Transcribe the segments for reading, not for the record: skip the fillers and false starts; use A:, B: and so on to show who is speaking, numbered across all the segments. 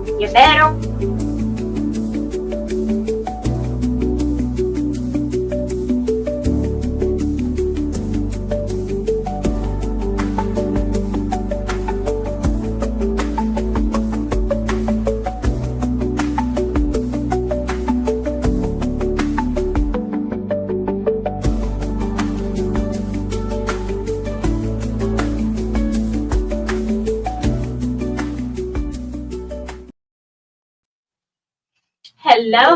A: You better.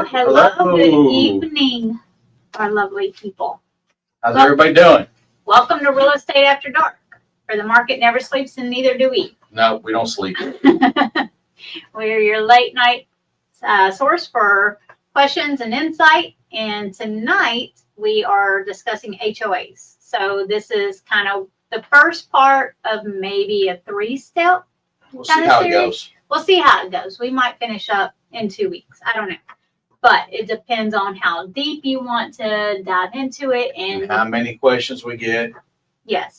A: Hello. Good evening, our lovely people.
B: How's everybody doing?
A: Welcome to Real Estate After Dark, where the market never sleeps and neither do we.
B: No, we don't sleep.
A: We're your late night source for questions and insight. And tonight we are discussing HOAs. So this is kind of the first part of maybe a 3-step.
B: We'll see how it goes.
A: We'll see how it goes. We might finish up in 2 weeks. I don't know. But it depends on how deep you want to dive into it and
B: how many questions we get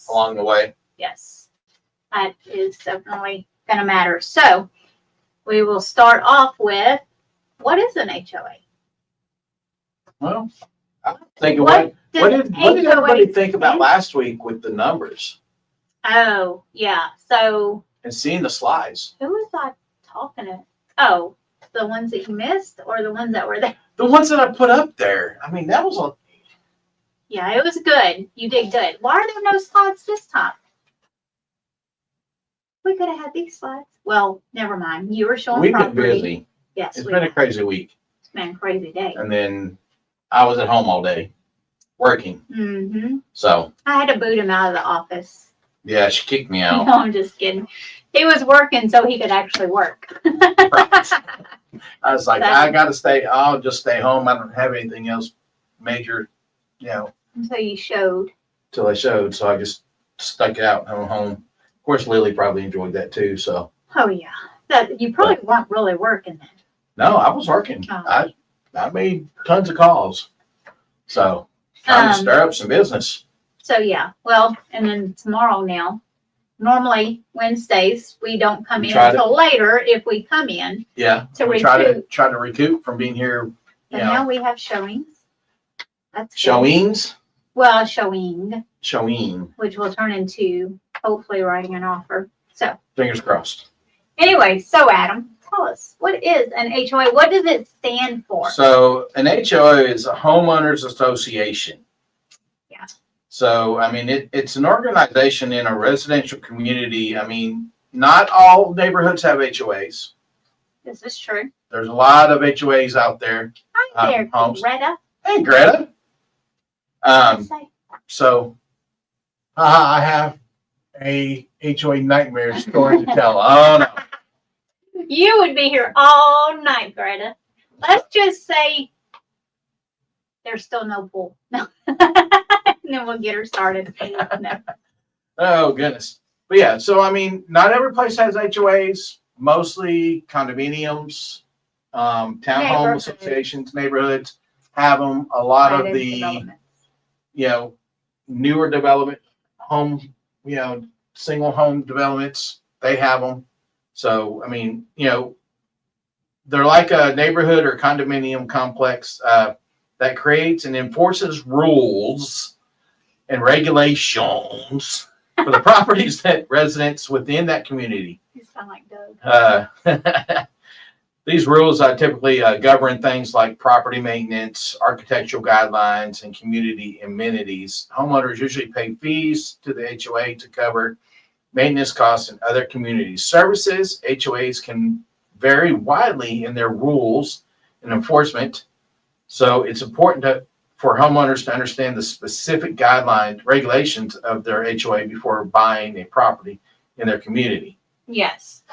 B: along the way.
A: Yes. That is definitely going to matter. So we will start off with, what is an HOA?
B: Well, I'm thinking, what did everybody think about last week with the numbers?
A: Oh, yeah. So.
B: And seeing the slides.
A: Who was I talking to? Oh, the ones that you missed or the ones that were there?
B: The ones that I put up there. I mean, that was a...
A: Yeah, it was good. You did good. Why are there no slides this time? We could have had these slides. Well, never mind. You were showing property.
B: We've been busy.
A: Yes.
B: It's been a crazy week.
A: It's been a crazy day.
B: And then I was at home all day working.
A: Mm-hmm.
B: So.
A: I had to boot him out of the office.
B: Yeah, she kicked me out.
A: No, I'm just kidding. He was working so he could actually work.
B: Right. I was like, I got to stay. I'll just stay home. I don't have anything else major,
A: Until you showed.
B: Till I showed. So I just stuck it out and I'm home. Of course, Lily probably enjoyed that too. So.
A: Oh, yeah. That you probably weren't really working then.
B: No, I was working.
A: Oh.
B: I made tons of calls. So trying to stir up some business.
A: So, yeah. Well, and then tomorrow now. Normally Wednesdays we don't come in until later if we come in.
B: Yeah. We try to recoup from being here.
A: And now we have showings. That's
B: showings.
A: Good. Well, showing.
B: Which
A: will turn into hopefully writing an offer. So
B: fingers crossed.
A: Anyway, so Adam, tell us, what is an HOA? What does it stand for?
B: So an HOA is a homeowners association.
A: Yeah.
B: So, I mean, it's an organization in a residential community. I mean, not all neighborhoods have HOAs.
A: This is true.
B: There's a lot of HOAs out there.
A: Hi there, Greta.
B: Hey, Greta. So, I have a HOA nightmare story to tell. Oh, no.
A: You would be here all night, Greta. Let's just say there's still no pool. No. And then we'll get her started. No.
B: Oh, goodness. But yeah, so I mean, not every place has HOAs, mostly condominiums, townhome associations, neighborhoods have them. A lot of the, newer development home, single home developments, they have them. So, I mean, they're like a neighborhood or condominium complex that creates and enforces rules and regulations for the properties that residents within that community.
A: You sound like Doug.
B: These rules typically govern things like property maintenance, architectural guidelines, and community amenities. Homeowners usually pay fees to the HOA to cover maintenance costs and other community services. HOAs can vary widely in their rules and enforcement. So it's important for homeowners to understand the specific guidelines, regulations of their HOA before buying a property in their community.
A: Yes.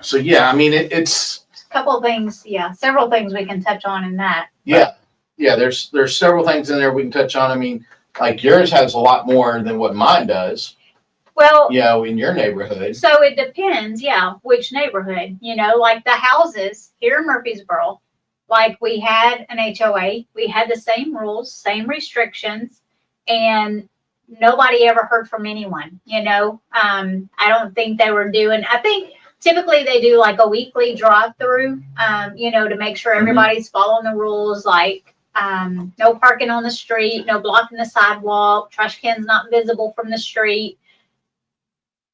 B: So, yeah, I mean, it's
A: a couple of things. Yeah, several things we can touch on in that.
B: Yeah. Yeah, there's several things in there we can touch on. I mean, like yours has a lot more than what mine does.
A: Well,
B: in your neighborhood.
A: So it depends, which neighborhood. Like the houses here in Murfreesboro, like we had an HOA, we had the same rules, same restrictions, and nobody ever heard from anyone. I don't think they were doing, I think typically they do like a weekly drive-through, to make sure everybody's following the rules, like no parking on the street, no blocking the sidewalk, trash cans not visible from the street.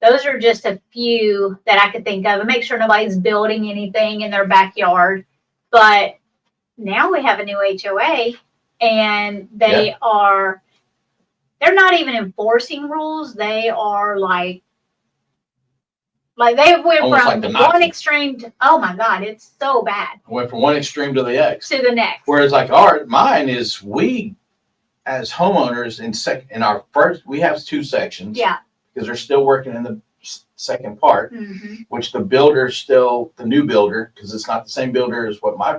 A: Those are just a few that I could think of, and make sure nobody's building anything in their backyard. But now we have a new HOA, and they're not even enforcing rules. They are like they went
B: Almost
A: from
B: like the
A: one
B: Nazis.
A: extreme to, oh my God, it's so bad,
B: Went from one extreme to the next.
A: to the next.
B: Whereas like mine is, we as homeowners in our first, we have 2 sections.
A: Yeah.
B: Because they're still working in the second part,
A: Mm-hmm.
B: which the builder's still the new builder, because it's not the same builder as what my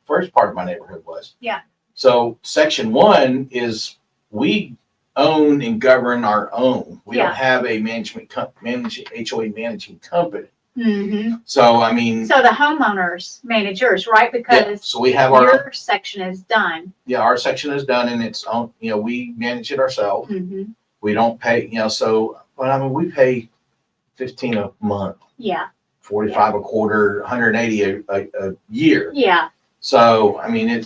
B: first part of my neighborhood was.
A: Yeah.
B: So section 1 is, we own and govern our own. We don't have a HOA managing company.
A: Mm-hmm.
B: So I mean,
A: So the homeowners manage yours, right? Because
B: so we have
A: your section is done.
B: our section is done and it's own. We manage it ourselves.
A: Mm-hmm.
B: We don't pay. But I mean, we pay $15 a month.
A: Yeah.
B: $45 a quarter, $180 a year.
A: Yeah.
B: So I mean,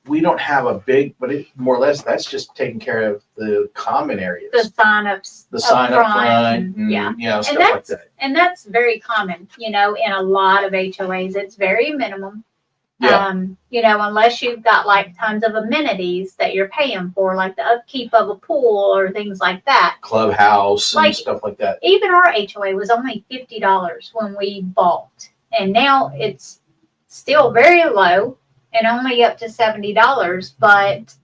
B: we don't have a big, but it more or less that's just taking care of the common areas,
A: The sign-ups.
B: the sign up front,
A: and, yeah.
B: stuff like that.
A: And that's very common, in a lot of HOAs. It's very minimum.
B: Yeah.
A: Unless you've got like tons of amenities that you're paying for, like the upkeep of a pool or things like that.
B: Clubhouse and
A: Like,
B: stuff like that.
A: Even our HOA was only $50 when we bought, and now it's still very low and only up to $70. But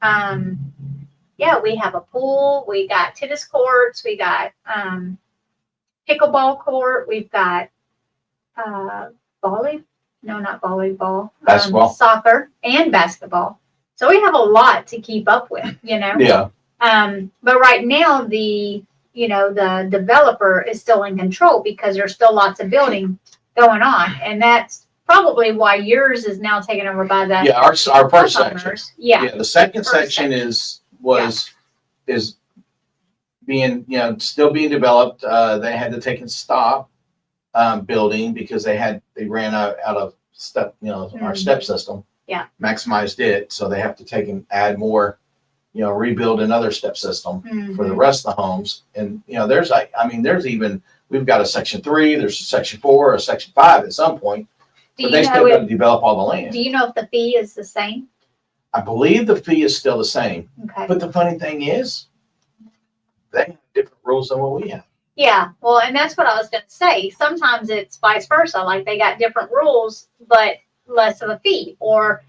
A: we have a pool, we got tennis courts, we got pickleball court, we've got
B: Basketball.
A: soccer and basketball. So we have a lot to keep up with,
B: Yeah.
A: But right now the developer is still in control because there's still lots of building going on, and that's probably why yours is now taken over by the
B: Yeah. Our first section.
A: homeowners. Yeah.
B: The second
A: First
B: section is being, still being developed. They had to take and stop building because they ran out of step, our step system.
A: Yeah.
B: Maximized it. So they have to take and add more, rebuild another step system for the rest of the homes. And, we've got a section 3, there's a section 4, a section 5 at some point, but they still got to develop all the land.
A: Do you know if the fee is the same?
B: I believe the fee is still the same.
A: Okay.
B: But the funny thing is, they have different rules than what we have.
A: Yeah, well, and that's what I was going to say. Sometimes it's vice versa. Like they got different rules, but less of a fee. Or,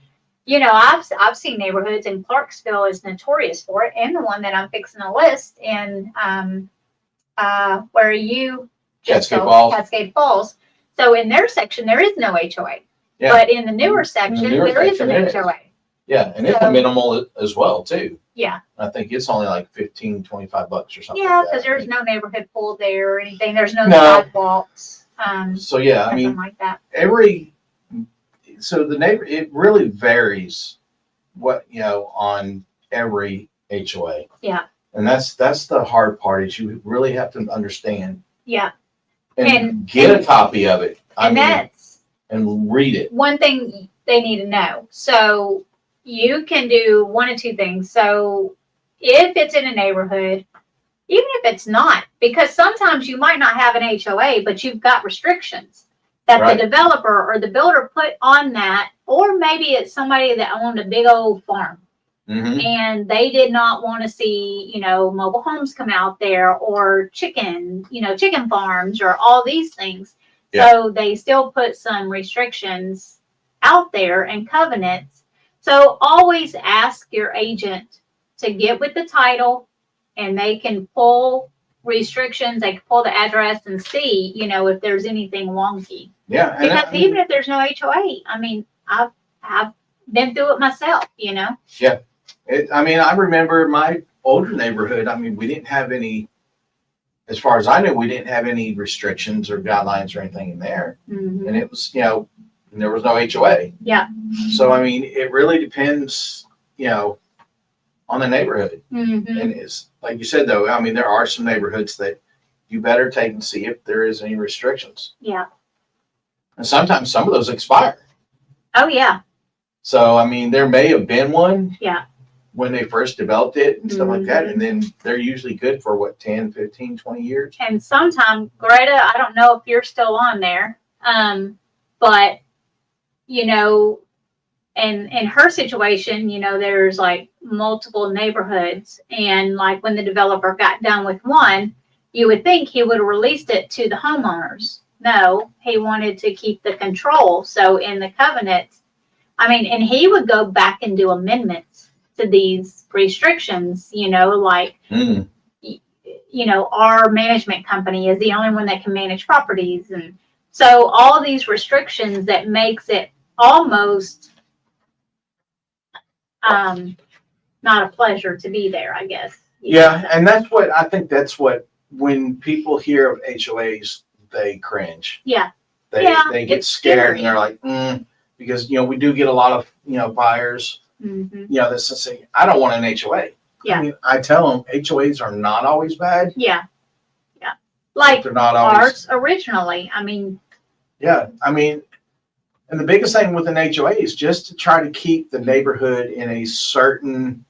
A: I've seen neighborhoods, and Clarksville is notorious for it, and the one that I'm fixing to list in where you just Cascade Falls. So in their section, there is no HOA.
B: Yeah.
A: But in the newer section, there is an HOA.
B: Yeah, and it's minimal as well, too.
A: Yeah.
B: I think it's only like $15, $25 or something.
A: Yeah, because there's no neighborhood pool there or anything. There's no sidewalks.
B: So yeah, I mean,
A: like that.
B: it really varies on every HOA.
A: Yeah.
B: And that's the hard part, is you really have to understand.
A: Yeah.
B: And get a copy of it. And read it.
A: One thing they need to know. So you can do one of two things. So if it's in a neighborhood, even if it's not, because sometimes you might not have an HOA, but you've got restrictions that the developer or the builder put on that, or maybe it's somebody that owned a big old farm. Mm-hmm. And they did not want to see, mobile homes come out there, or chicken farms, or all these things. Yeah. So they still put some restrictions out there and covenants. So always ask your agent to get with the title, and they can pull restrictions. They can pull the address and see, if there's anything wonky.
B: Yeah.
A: Because even if there's no HOA, I've been through it myself, Yeah.
B: I remember my older neighborhood. We didn't have any, as far as I knew, we didn't have any restrictions or guidelines or anything in there. Mm-hmm. And it was, there was no HOA.
A: Yeah.
B: So, it really depends, on the neighborhood. Mm-hmm. And it's like you said, though, there are some neighborhoods that, you better take and see if there is any restrictions.
A: Yeah.
B: And sometimes some of those expire.
A: Oh, yeah.
B: So, I mean, there may have been one.
A: Yeah.
B: When they first developed it and stuff like that.
A: Mhm.
B: And then they're usually good for what, 10, 15, 20 years?
A: And sometimes, Greta, I don't know if you're still on there, but, you know, and in her situation, you know, there's like multiple neighborhoods. And like when the developer got done with one, you would think he would have released it to the homeowners. No, he wanted to keep the control. So in the covenants, I mean, and he would go back and do amendments to these restrictions, you know, like, you know, our management company is the only one that can manage properties. And so all these restrictions that makes it almost not a pleasure to be there, I guess.
B: Yeah, and I think that's what, when people hear of HOAs, they cringe.
A: Yeah.
B: They get
A: it's
B: scared
A: scary.
B: and they're like, because, you know, we do get a lot of, you know, buyers,
A: Mm-hmm.
B: you know, that say, I don't want an HOA.
A: Yeah.
B: I mean, I tell them HOAs are not always bad.
A: Yeah.
B: But
A: Like
B: they're not always.
A: ours originally. I mean,
B: Yeah. I mean, and the biggest thing with an HOA is just to try to keep the neighborhood in a certain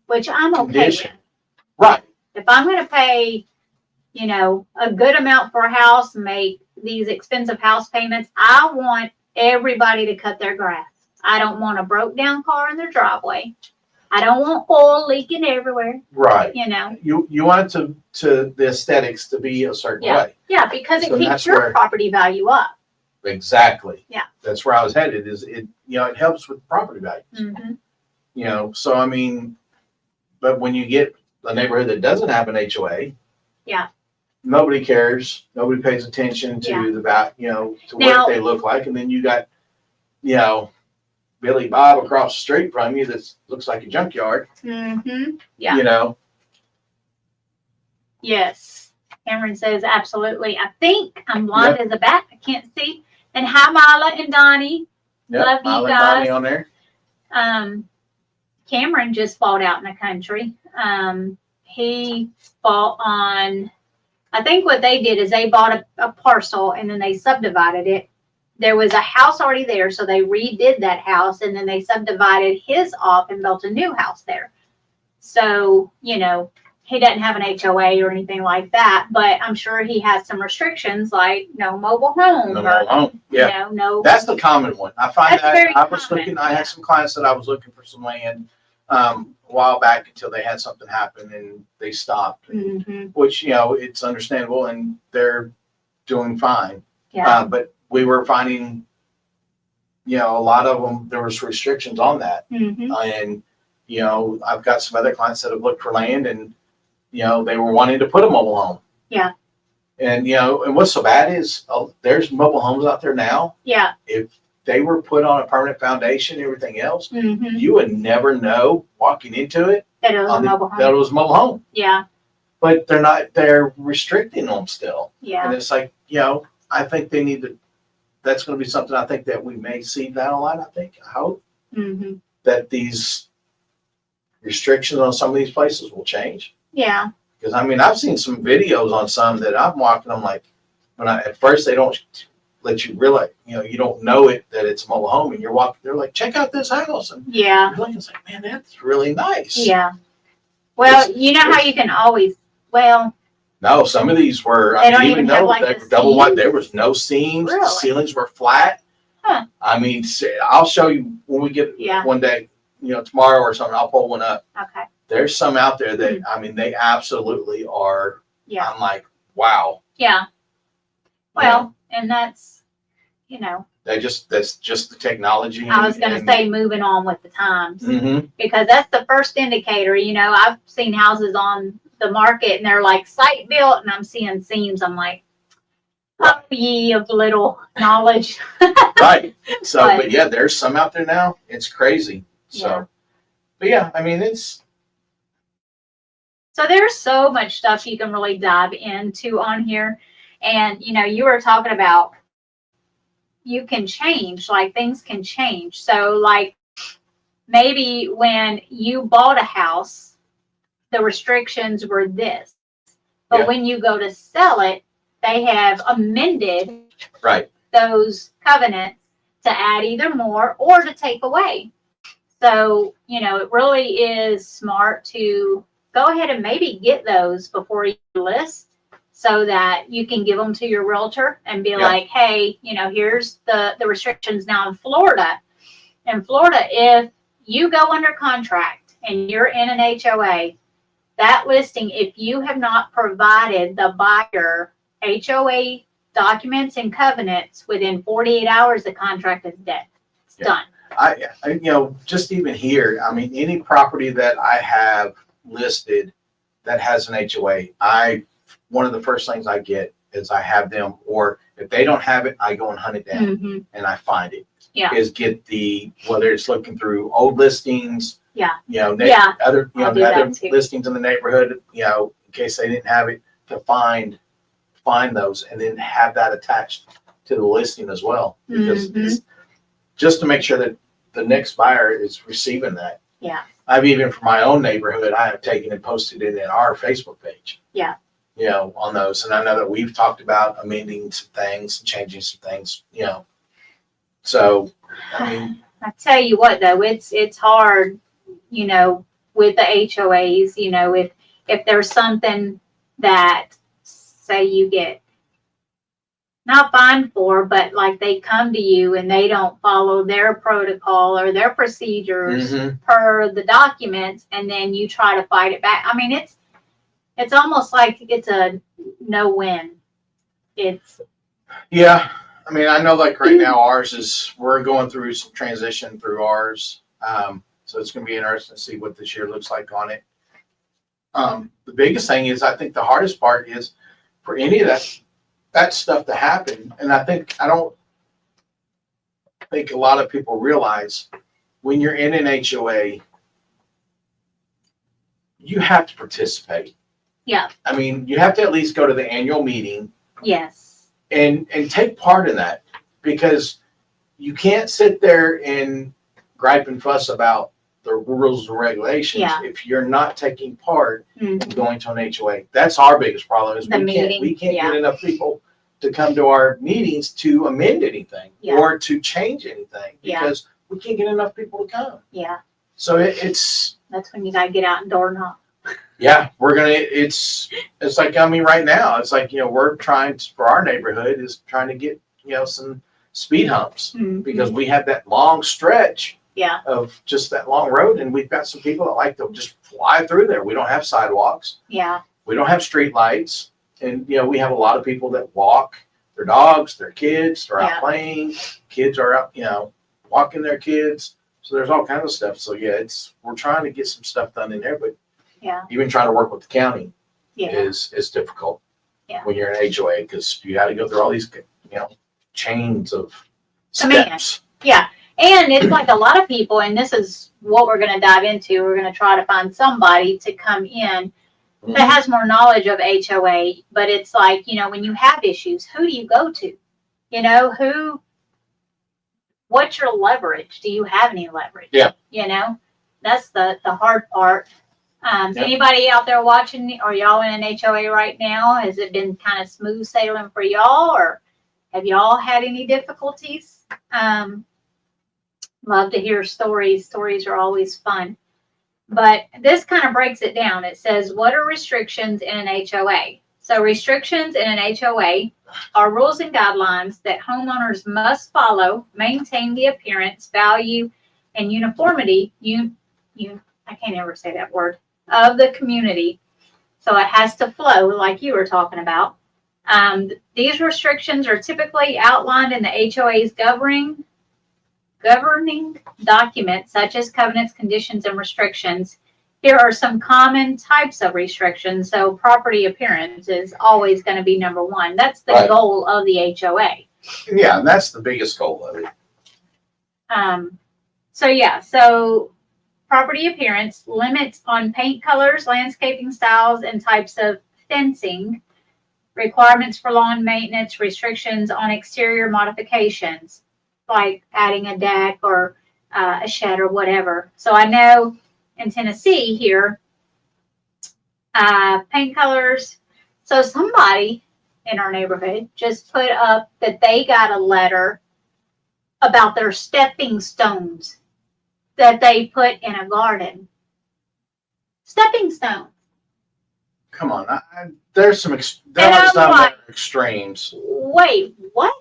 A: which I'm okay
B: condition.
A: with.
B: Right.
A: If I'm going to pay, you know, a good amount for a house, make these expensive house payments, I want everybody to cut their grass. I don't want a broke down car in their driveway. I don't want oil leaking everywhere.
B: Right.
A: You know.
B: You want it to the aesthetics to be a certain way.
A: Yeah, because
B: So
A: it keeps
B: that's
A: your
B: where-
A: property value up.
B: Exactly.
A: Yeah.
B: That's where I was headed. Is it? You know, it helps with property values.
A: Mm-hmm.
B: You know, so I mean, but when you get a neighborhood that doesn't have an HOA,
A: Yeah.
B: nobody cares. Nobody pays attention to
A: Yeah.
B: the back. You know, to
A: Now-
B: what they look like, and then you got, you know, Billy Bob across the street from you that looks like a junkyard.
A: Mm-hmm. Yeah.
B: You know.
A: Yes. Cameron says absolutely. I think I'm blind as a bat. I can't see. And hi, Mila and Donnie.
B: Yep.
A: Love you
B: Mile and
A: guys.
B: Bonnie on there.
A: Cameron just bought out in the country. He bought on, I think what they did is they bought a parcel and then they subdivided it. There was a house already there, so they redid that house and then they subdivided his off and built a new house there. So, you know, he doesn't have an HOA or anything like that, but I'm sure he has some restrictions like no mobile home.
B: No
A: or,
B: mobile home. Yeah.
A: You know, no.
B: That's the common one. I find
A: That's
B: that
A: very
B: I was
A: common,
B: looking, I
A: yeah.
B: had some clients that I was looking for some land a while back until they had something happen and they stopped,
A: Mm-hmm.
B: which, you know, it's understandable and they're doing fine.
A: Yeah.
B: But we were finding, you know, a lot of them, there was restrictions on that.
A: Mm-hmm.
B: And, you know, I've got some other clients that have looked for land and, you know, they were wanting to put a mobile home.
A: Yeah.
B: And, you know, and what's so bad is there's mobile homes out there now.
A: Yeah.
B: If they were put on a permanent foundation and everything else,
A: Mm-hmm.
B: you would never know walking into it
A: That it was a
B: on
A: mobile home.
B: that it was a mobile home.
A: Yeah.
B: But they're restricting them still.
A: Yeah.
B: And it's like, you know, I think they need to, that's going to be something I think that we may see down the line. I hope
A: Mm-hmm.
B: that these restrictions on some of these places will change.
A: Yeah.
B: Because I mean, I've seen some videos on some that I'm walking, I'm like, at first they don't let you realize, you know, you don't know it, that it's a mobile home and you're walking, they're like, check out this house. And
A: Yeah.
B: you're like, it's like, man, that's really nice.
A: Yeah. Well, you know how you can always, well,
B: No, some of these were,
A: They
B: I
A: don't
B: didn't
A: even
B: even
A: have,
B: know
A: like,
B: they
A: the
B: were double wide.
A: seams?
B: There was no seams. The
A: Really?
B: ceilings were flat.
A: Huh.
B: I mean, I'll show you when we get
A: Yeah.
B: one day, you know, tomorrow or something, I'll pull one up.
A: okay.
B: There's some out there that, I mean, they absolutely are.
A: Yeah.
B: I'm like, wow.
A: Yeah. Well, and that's, you know,
B: That's just the technology.
A: I was going to say moving on with the times
B: Mm-hmm.
A: because that's the first indicator. You know, I've seen houses on the market and they're like site built and I'm seeing seams. I'm like, oh, ye of little knowledge.
B: Right. So,
A: But-
B: but yeah, there's some out there now. It's crazy. So,
A: Yeah.
B: but yeah, I mean,
A: So there's so much stuff you can really dive into on here. And, you know, you were talking about you can change, like things can change. So like maybe when you bought a house, the restrictions were this. But
B: Yeah.
A: when you go to sell it, they have amended
B: Right.
A: those covenants to add either more or to take away. So, it really is smart to go ahead and maybe get those before you list so that you can give them to your realtor and be like, hey, here's the restrictions now in Florida. In Florida, if you go under contract and you're in an HOA, that listing, if you have not provided the buyer HOA documents and covenants within 48 hours, the contract is dead. It's done.
B: Just even here, I mean, any property that I have listed that has an HOA, one of the first things I get is I have them, or if they don't have it, I go and hunt it down and I find it.
A: Yeah.
B: Is get whether it's looking through old listings,
A: Yeah.
B: Other,
A: I'll do
B: other
A: that too.
B: listings in the neighborhood, in case they didn't have it, to find those and then have that attached to the listing as well. Because it's just to make sure that the next buyer is receiving that.
A: Yeah.
B: I've even, for my own neighborhood, I have taken and posted it in our Facebook page.
A: Yeah.
B: On those. And I know that we've talked about amending some things, changing some things, So, I mean,
A: I tell you what, though, it's hard, with the HOAs, if there's something that, say, you get not fined for, but like they come to you and they don't follow their protocol or their procedures per the documents, and then you try to fight it back. I mean, it's almost like it's a no win.
B: Yeah. I mean, I know like right now we're going through some transition through ours. So it's going to be interesting to see what this year looks like on it. The biggest thing is, I think the hardest part is for any of that stuff to happen. And I don't think a lot of people realize when you're in an HOA, you have to participate.
A: Yeah.
B: I mean, you have to at least go to the annual meeting.
A: Yes.
B: And take part in that, because you can't sit there and gripe and fuss about the rules and regulations if you're not taking part in going to an HOA. That's our biggest problem is we can't get enough people to come to our meetings to amend anything or to change anything because we can't get enough people to come.
A: Yeah.
B: So that's
A: when you gotta get out and door knock.
B: Yeah, it's like, I mean, right now, it's like, we're trying to, for our neighborhood is trying to get, some speed humps because we have that long stretch of just that long road. And we've got some people that like to just fly through there. We don't have sidewalks.
A: Yeah.
B: We don't have street lights. And, we have a lot of people that walk their dogs, their kids, they're out playing. Kids are out, walking their kids. So there's all kinds of stuff. So we're trying to get some stuff done in there, but even trying to work with the county is difficult when you're in HOA because you got to go through all these, chains of steps.
A: Yeah. And it's like a lot of people, and this is what we're going to dive into. We're going to try to find somebody to come in that has more knowledge of HOA. But it's like, when you have issues, who do you go to? What's your leverage? Do you have any leverage?
B: Yeah.
A: That's the hard part. Anybody out there watching, or y'all in an HOA right now? Has it been kind of smooth sailing for y'all, or have y'all had any difficulties? Love to hear stories. Stories are always fun. But this kind of breaks it down. It says, what are restrictions in an HOA? So restrictions in an HOA are rules and guidelines that homeowners must follow, maintain the appearance, value, and uniformity. I can't ever say that word. Of the community. So it has to flow like you were talking about. These restrictions are typically outlined in the HOA's governing documents such as covenants, conditions, and restrictions. Here are some common types of restrictions. So property appearance is always going to be number one. That's the goal of the HOA.
B: Yeah, and that's the biggest goal of it.
A: So property appearance, limits on paint colors, landscaping styles, and types of fencing, requirements for lawn maintenance, restrictions on exterior modifications, like adding a deck or a shed or whatever. So I know in Tennessee here, paint colors, So somebody in our neighborhood just put up that they got a letter about their stepping stones that they put in a garden. Stepping stones.
B: Come on, there's some there
A: And
B: are
A: I'm
B: some
A: like,
B: that are extremes.
A: Wait, what?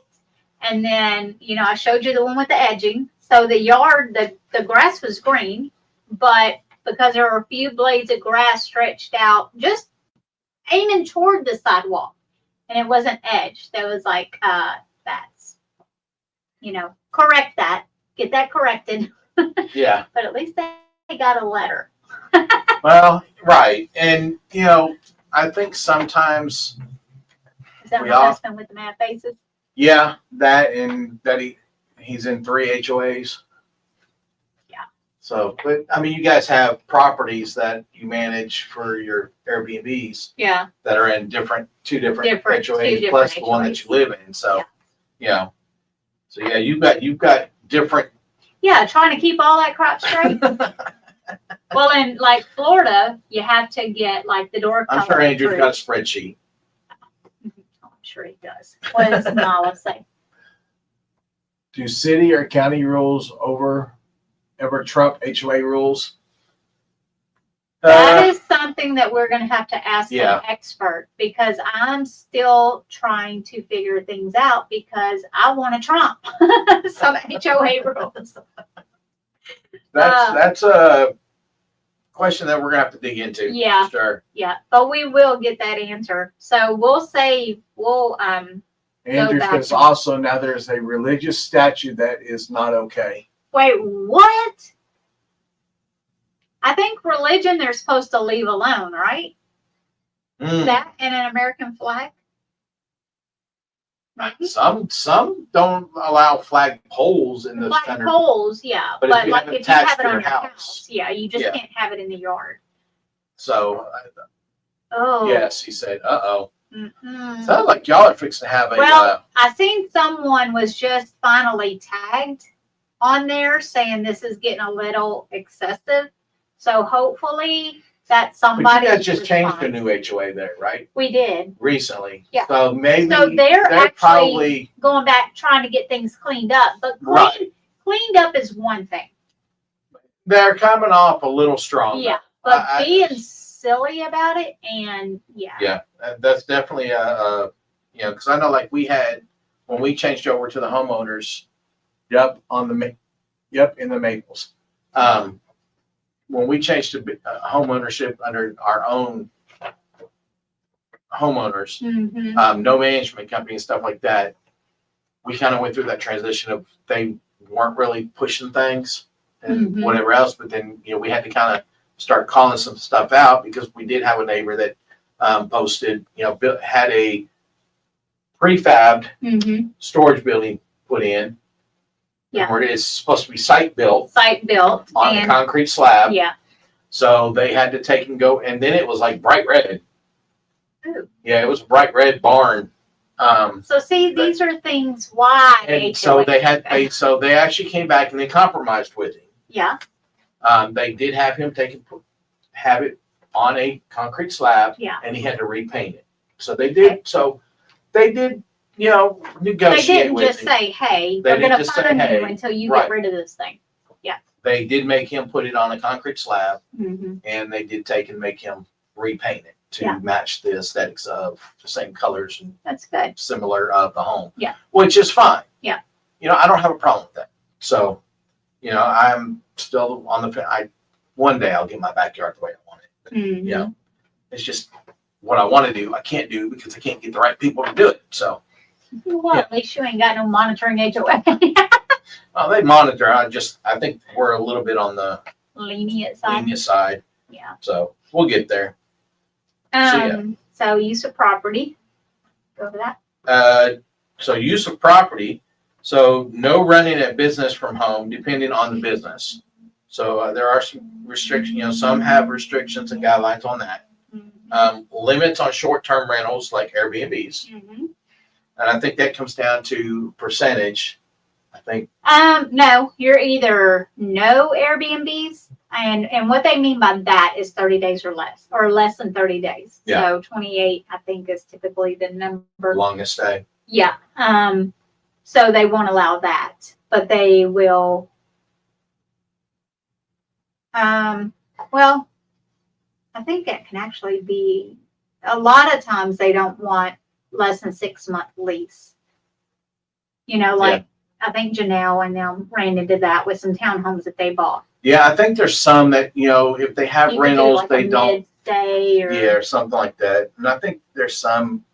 A: And then, I showed you the one with the edging. So the yard, the grass was green, but because there were a few blades of grass stretched out, just aiming toward the sidewalk, and it wasn't edged. That was like, that's, correct that, get that corrected.
B: Yeah.
A: But at least they got a letter.
B: Well, right. And, I think sometimes,
A: Is that
B: we
A: my
B: all-
A: husband with the mad faces?
B: yeah, that and that he's in 3 HOAs.
A: Yeah.
B: So, but I mean, you guys have properties that you manage for your Airbnbs
A: Yeah.
B: that are in two different HOAs
A: two
B: plus
A: different
B: the one
A: HOAs.
B: that you live in. So, so yeah, you've got different.
A: Yeah, trying to keep all that crap straight. Well, in like Florida, you have to get like the door color.
B: I'm sure Andrew's
A: approved.
B: got a spreadsheet.
A: I'm sure he does. What does Nala say?
C: Do city or county rules ever trump HOA rules?
A: That is something that we're going to have to ask
B: Yeah.
A: an expert, because I'm still trying to figure things out, because I want to trump some HOA rules.
B: That's a question that we're gonna have to dig into.
A: Yeah.
B: For sure.
A: Yeah, but we will get that answer. So we'll
C: Andrew
A: back
C: says
A: to-
C: also now there's a religious statute that is not okay.
A: wait, what? I think religion they're supposed to leave alone, right?
B: Mm.
A: That and an American flag. Maybe?
B: Some don't allow flag poles in the
A: Flag
B: center.
A: poles, yeah.
B: But if you have it attached to your
A: on your
B: house,
A: yeah, you just
B: yeah.
A: can't have it in the yard.
B: So
A: Oh.
B: yes, he said, "Uh-oh."
A: Mm-mm.
B: Sounds like y'all are fixing to have a.
A: Well, I think someone was just finally tagged on there saying this is getting a little excessive. So hopefully that
B: but
A: somebody.
B: you guys just changed to a
A: responds.
B: new HOA there, right?
A: We did.
B: Recently.
A: Yeah.
B: So maybe
A: So they're actually
B: probably
A: going back trying to get things cleaned up, but
B: Right.
A: cleaned up is one thing.
B: they're coming off a little strong.
A: Yeah, but
B: I-
A: being silly about it, and
B: Yeah, that's definitely because I know like we had when we changed over to the homeowners.
C: Yep, in the Maples.
B: When we changed to home ownership under our own homeowners,
A: Mhm.
B: no management company and stuff like that, we kind of went through that transition of they weren't really pushing things and
A: Mhm.
B: whatever else, but then we had to kind of start calling some stuff out because we did have a neighbor that posted, had a prefabbed
A: Mhm.
B: storage building put in.
A: Yeah.
B: Where it's supposed to be site built
A: Site built
B: on a
A: and
B: concrete slab.
A: yeah.
B: So they had to take and go, and then it was like bright red.
A: Ooh.
B: Yeah, it was a bright red barn.
A: So see, these are things why
B: And so they actually came back and they compromised with him.
A: yeah.
B: They did have him have it on a concrete slab,
A: Yeah.
B: and he had to repaint it. So they did. So they did,
A: They
B: negotiate
A: didn't
B: with
A: just
B: him.
A: say, "Hey,
B: They
A: we're
B: didn't
A: going to
B: just say,
A: fund
B: "Hey,"
A: you until you
B: right.
A: get rid of this thing."
B: They did make him put it on a concrete slab,
A: Mm-hmm.
B: and they did take and make him repaint it to
A: Yeah.
B: match the aesthetics of the same colors and
A: That's good.
B: similar of the home.
A: Yeah.
B: Which is fine.
A: Yeah.
B: I don't have a problem with that. So, I'm still on the one day I'll get my backyard the way I want it.
A: Mhm.
B: Yeah. It's just what I want to do. I can't do because I can't get the right people to do it. So,
A: Well,
B: Yeah.
A: at least you ain't got no monitoring HOA.
B: they monitor. I think we're a little bit on the
A: Lenient side.
B: lenient side.
A: Yeah.
B: So we'll get there. yeah.
A: So use of property. Go over that.
B: So use of property. So no running a business from home, depending on the business. So there are some restrictions. Some have restrictions and guidelines on that. Limits on short-term rentals like Airbnbs,
A: Mhm.
B: and I think that comes down to percentage. I think
A: No, you're either no Airbnbs And what they mean by that is 30 days or less than 30 days.
B: Yeah.
A: So 28, I think, is typically the number.
B: Longest stay.
A: Yeah. So they won't allow that, but they will. Well, I think it can actually be, a lot of times they don't want less than 6 month lease. Like I think Janelle and them ran into that with some townhomes that they bought.
B: Yeah, I think there's some that, if they have
A: You could do
B: rentals,
A: like
B: they
A: a
B: don't.
A: mid-stay or.
B: Yeah, or something like that. And I think there's some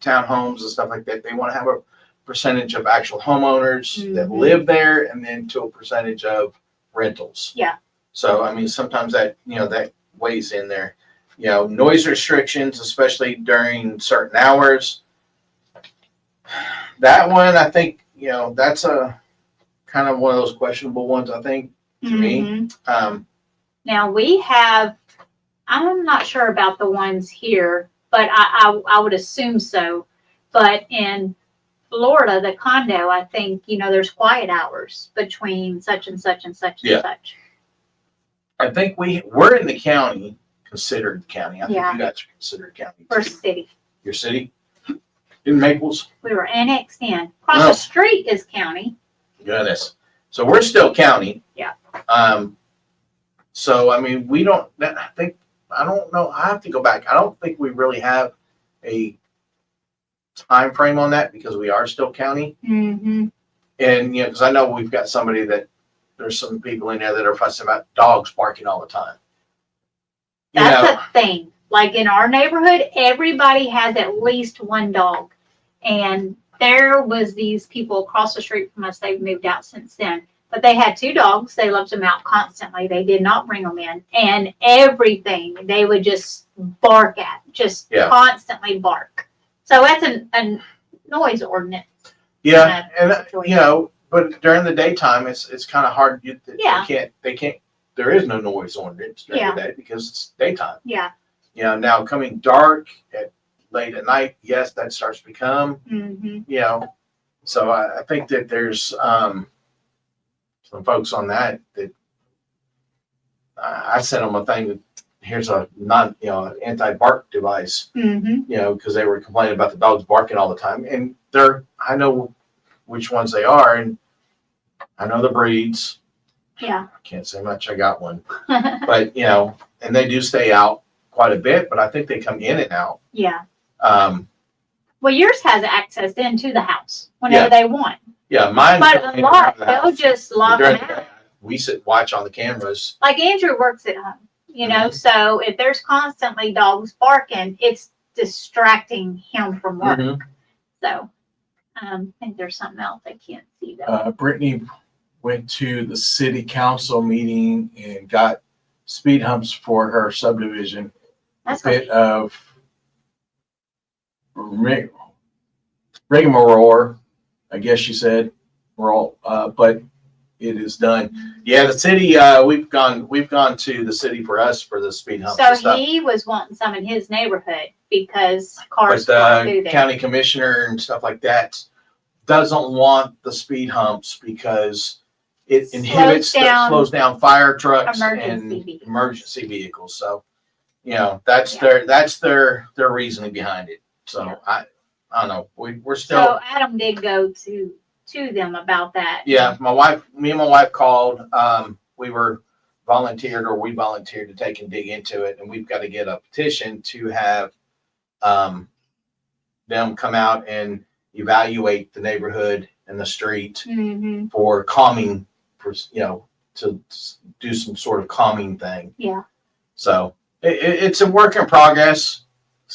B: townhomes and stuff like that. They want to have a percentage of actual homeowners that
A: Mhm.
B: live there, and then to a percentage of rentals.
A: Yeah.
B: So, I mean, sometimes that, that weighs in there. Noise restrictions, especially during certain hours. That one, I think, that's a kind of one of those questionable ones, I think, to me.
A: Mhm. Now we have, I'm not sure about the ones here, but I would assume so. But in Florida, the condo, I think, there's quiet hours between such and such and such
B: Yeah.
A: and such.
B: I think we're in the county, considered county. I think
A: Yeah.
B: you guys are considered county.
A: We're
B: too.
A: city.
B: Your city? In Maples?
A: We were annexed in. Across
B: Oh.
A: the street is county.
B: Goodness. So we're still county.
A: Yeah.
B: So, I mean, I don't know. I have to go back. I don't think we really have a time frame on that because we are still county.
A: Mm-hmm.
B: And, because I know we've got there's some people in there that are fussing about dogs barking all the time.
A: That's a thing. Like in our neighborhood, everybody has at least one dog. And there was these people across the street from us. They've moved out since then. But they had 2 dogs. They left them out constantly. They did not bring them in. And everything they would just bark at, just constantly bark. So that's a noise ordinance.
B: Yeah. And,
A: situation.
B: but during the daytime, it's kind of hard.
A: Yeah.
B: They can't, there is no noise ordinance during the day because it's daytime.
A: Yeah.
B: Now coming dark late at night, yes, that starts to become,
A: Mm-hmm.
B: So I think that there's some folks on that I sent them a thing. Here's a anti-bark device,
A: Mm-hmm.
B: because they were complaining about the dogs barking all the time. And I know which ones they are, and I know the breeds.
A: Yeah.
B: I can't say much. I got one, but and they do stay out quite a bit, but I think they come in and out.
A: Yeah.
B: Well,
A: yours has access into the house whenever they want.
B: Yeah, mine.
A: But a lot, they'll just lock them out.
B: We watch on the cameras.
A: Like Andrew works at home, so if there's constantly dogs barking, it's distracting him from work.
B: Mhm.
A: So I think there's something else I can't see though.
C: Brittany went to the city council meeting and got speed humps for her subdivision.
A: That's
C: A bit of rigmarole, I guess she said, but it is done.
B: Yeah, the city. We've gone to the city for the speed humps
A: so
B: and stuff.
A: he was wanting some in his neighborhood because cars
B: But
A: fly
B: the
A: through there.
B: county commissioner and stuff like that doesn't want the speed humps because it slows down fire trucks and emergency vehicles. So, that's their reasoning behind it. So I don't know. We're still.
A: So Adam did go to them about that.
B: Yeah, me and my wife called. We volunteered to take and dig into it, and we've got to get a petition to have them come out and evaluate the neighborhood and the street
A: Mm-hmm.
B: for calming, to do some sort of calming thing.
A: Yeah.
B: So it's a work in progress.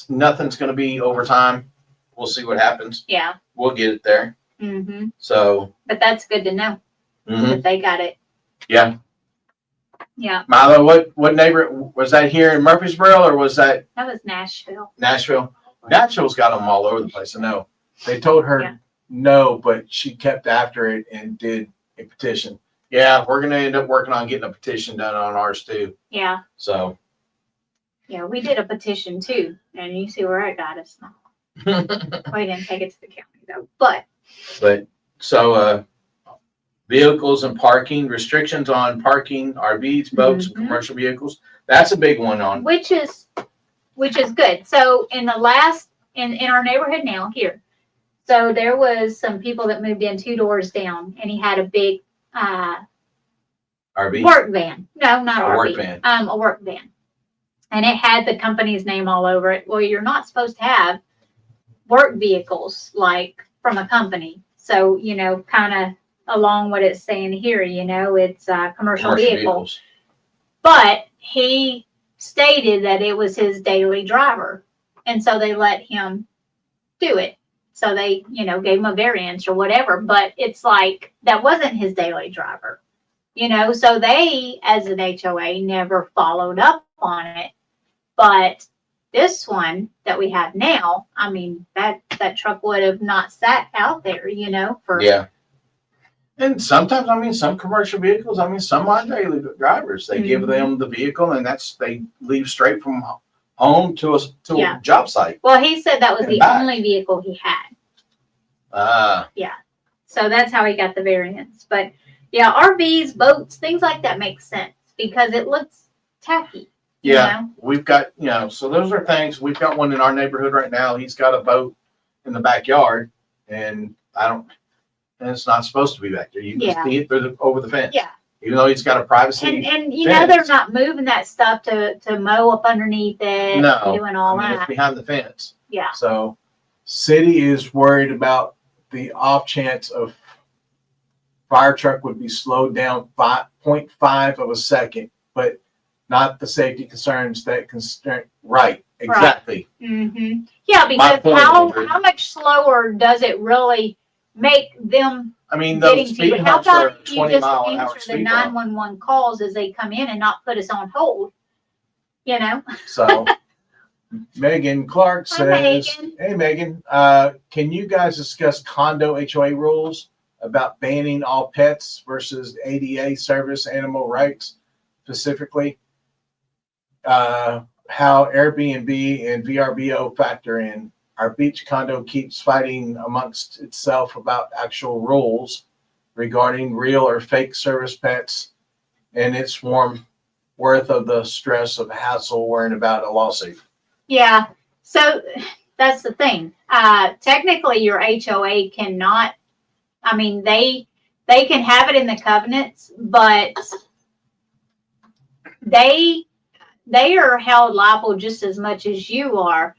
B: Nothing's going to be over time. We'll see what happens.
A: Yeah.
B: We'll get it there.
A: Mm-hmm.
B: So.
A: But that's good to know that they got it.
B: Yeah.
A: Yeah.
B: Milo, what neighbor was that here in Murfreesboro or was that
A: That was Nashville.
B: Nashville? Nashville's got them all over the place. I know.
C: They told her no, but she kept after it and did a petition.
B: Yeah, we're going to end up working on getting a petition done on ours too.
A: Yeah.
B: So.
A: Yeah, we did a petition too, and you see where it got us now. We didn't take it to the county though, but
B: so Vehicles and parking, restrictions on parking, RVs, boats, and
A: Mhm.
B: commercial vehicles. That's a big one on.
A: which is good. So in the last in our neighborhood now here, so there was some people that moved in 2 doors down, and he had a big
B: RV.
A: work van. No, not
B: A
A: RV.
B: work van.
A: A work van, and it had the company's name all over it. Well, you're not supposed to have work vehicles like from a company. So kind of along what it's saying here, it's a commercial vehicle.
B: Vehicles.
A: But he stated that it was his daily driver. And so they let him do it. So they, gave him a variance or whatever. But it's like, that wasn't his daily driver. So they, as an HOA, never followed up on it. But this one that we have now, I mean, that truck would have not sat out there, for.
B: Yeah. And sometimes, I mean, some commercial vehicles, I mean, some are daily drivers. They give them the vehicle, and they leave straight from home to a job site.
A: Well, he said that was
B: And
A: the
B: back.
A: only vehicle he had.
B: Yeah.
A: So that's how he got the variance. But yeah, RVs, boats, things like that make sense because it looks tacky.
B: Yeah. We've got, so those are things. We've got one in our neighborhood right now. He's got a boat in the backyard, and it's not supposed to be back there. You can see it over the fence.
A: Yeah.
B: Even though he's got a privacy.
A: And
B: fence.
A: they're not moving that stuff to mow up underneath it.
B: No.
A: Doing all
B: It's
A: that.
B: behind the fence.
A: Yeah.
C: So city is worried about the off chance of fire truck would be slowed down 0.5 of a second, but not the safety concerns that concern. Right.
B: Exactly.
A: Mm-hmm. Yeah, because
B: point
A: how much slower does it really make them
B: I mean,
A: getting
B: those
A: to you?
B: speed
A: How
B: humps are
A: about if you
B: 20
A: just
B: mile an hour
A: answer the
B: speed bump.
A: 911 calls as they come in and not put us on hold?
C: So Megan Clark
A: Hi,
C: says,
A: Megan.
C: hey, Megan, can you guys discuss condo HOA rules about banning all pets versus ADA service animal rights specifically? How Airbnb and VRBO factor in. Our beach condo keeps fighting amongst itself about actual rules regarding real or fake service pets, and it's worth of the stress of hassle worrying about a lawsuit.
A: Yeah. So that's the thing. Technically, your HOA cannot. I mean, they can have it in the covenants, but they are held liable just as much as you are.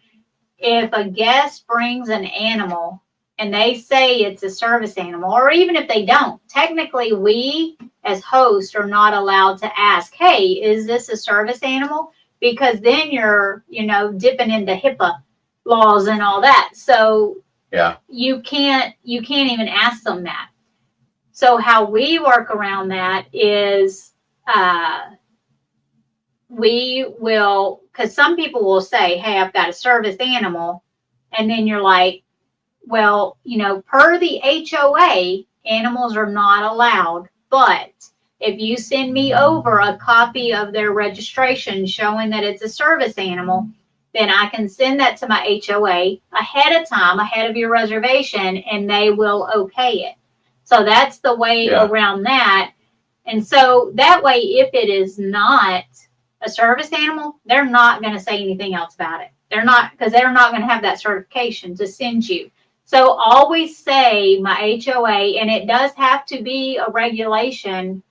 A: If a guest brings an animal and they say it's a service animal, or even if they don't, technically we as hosts are not allowed to ask, hey, is this a service animal? Because then you're, dipping into HIPAA laws and all that. So
B: Yeah.
A: you can't even ask them that. So how we work around that is, we will, because some people will say, hey, I've got a service animal. And then you're like, well, per the HOA, animals are not allowed. But if you send me over a copy of their registration showing that it's a service animal, then I can send that to my HOA ahead of time, ahead of your reservation, and they will okay it. So that's the way around that. And so that way, if it is not a service animal, they're not going to say anything else about it. They're not, because they're not going to have that certification to send you. So always say my HOA, and it does have to be a regulation,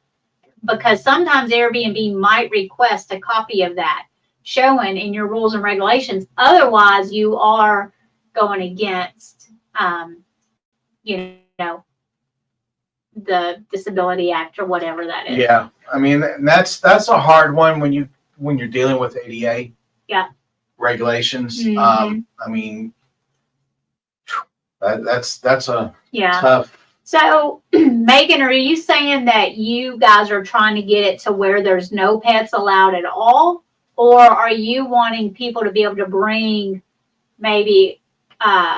A: because sometimes Airbnb might request a copy of that showing in your rules and regulations. Otherwise, you are going against, the Disability Act or whatever that is.
B: Yeah. I mean, that's a hard one when you're dealing with ADA regulations.
A: Mhm.
B: I mean, that's a
A: Yeah.
B: tough.
A: So, Megan, are you saying that you guys are trying to get it to where there's no pets allowed at all? Or are you wanting people to be able to bring maybe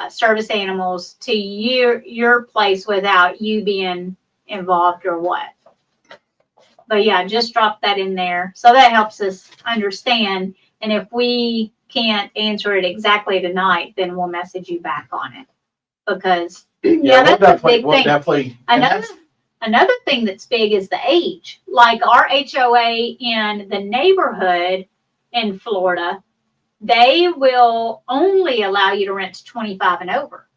A: service animals to your place without you being involved, or what? But yeah, just drop that in there. So that helps us understand. And if we can't answer it exactly tonight, then we'll message you back on it. Because that's a big thing.
B: Definitely.
A: Another thing that's big is the age. Like our HOA in the neighborhood in Florida, they will only allow you to rent to 25 and over.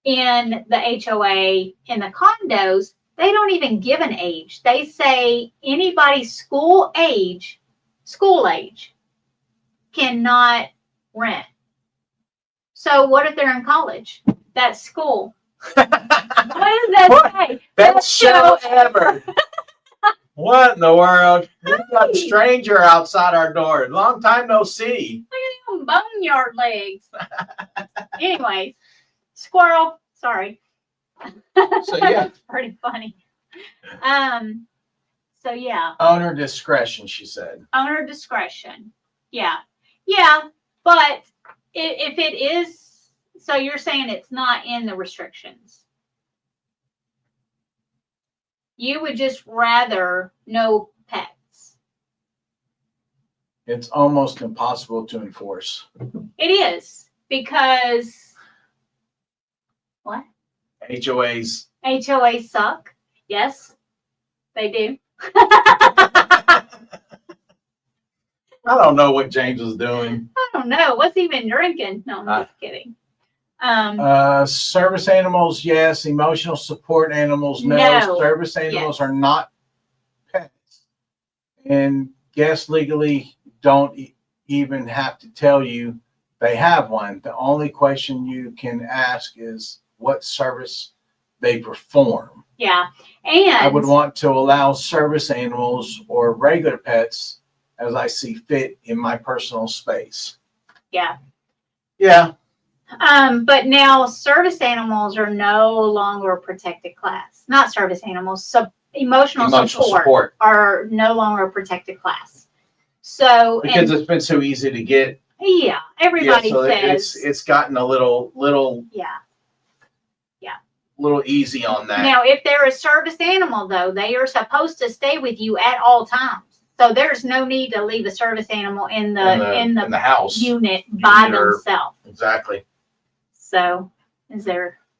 A: In the HOA in the condos, they don't even give an age. They say anybody school age cannot rent. So what if they're in college? That's school. What does that
B: What?
A: say?
B: Best show ever. What in the world? We got a stranger outside our door. Long time no see.
A: Boneyard legs. Anyways, squirrel. Sorry.
B: So yeah.
A: It's pretty funny. So yeah,
C: Owner discretion, she said.
A: owner discretion. Yeah. Yeah. But if it is, so you're saying it's not in the restrictions. You would just rather no pets.
C: It's almost impossible to enforce.
A: It is because what?
B: HOAs.
A: HOAs suck. Yes, they do.
B: I don't know what James was doing.
A: I don't know. What's he been drinking? No, I'm just kidding.
C: Service animals, yes. Emotional support animals, no.
A: No.
C: Service animals
A: Yes.
C: are not pets. And guests legally don't even have to tell you they have one. The only question you can ask is what service they perform.
A: Yeah. And
C: I would want to allow service animals or regular pets as I see fit in my personal space.
A: yeah.
B: Yeah.
A: But now service animals are no longer a protected class. Not service animals, emotional support are no longer a protected class. So
B: Because
A: and,
B: it's been so easy to get.
A: yeah, everybody
B: So
A: says
B: it's gotten a little
A: yeah.
B: easy on that.
A: Now, if they're a service animal, though, they are supposed to stay with you at all times. So there's no need to leave a service animal in the
B: house.
A: unit by
B: Unit or-
A: themselves.
B: Exactly.
A: So,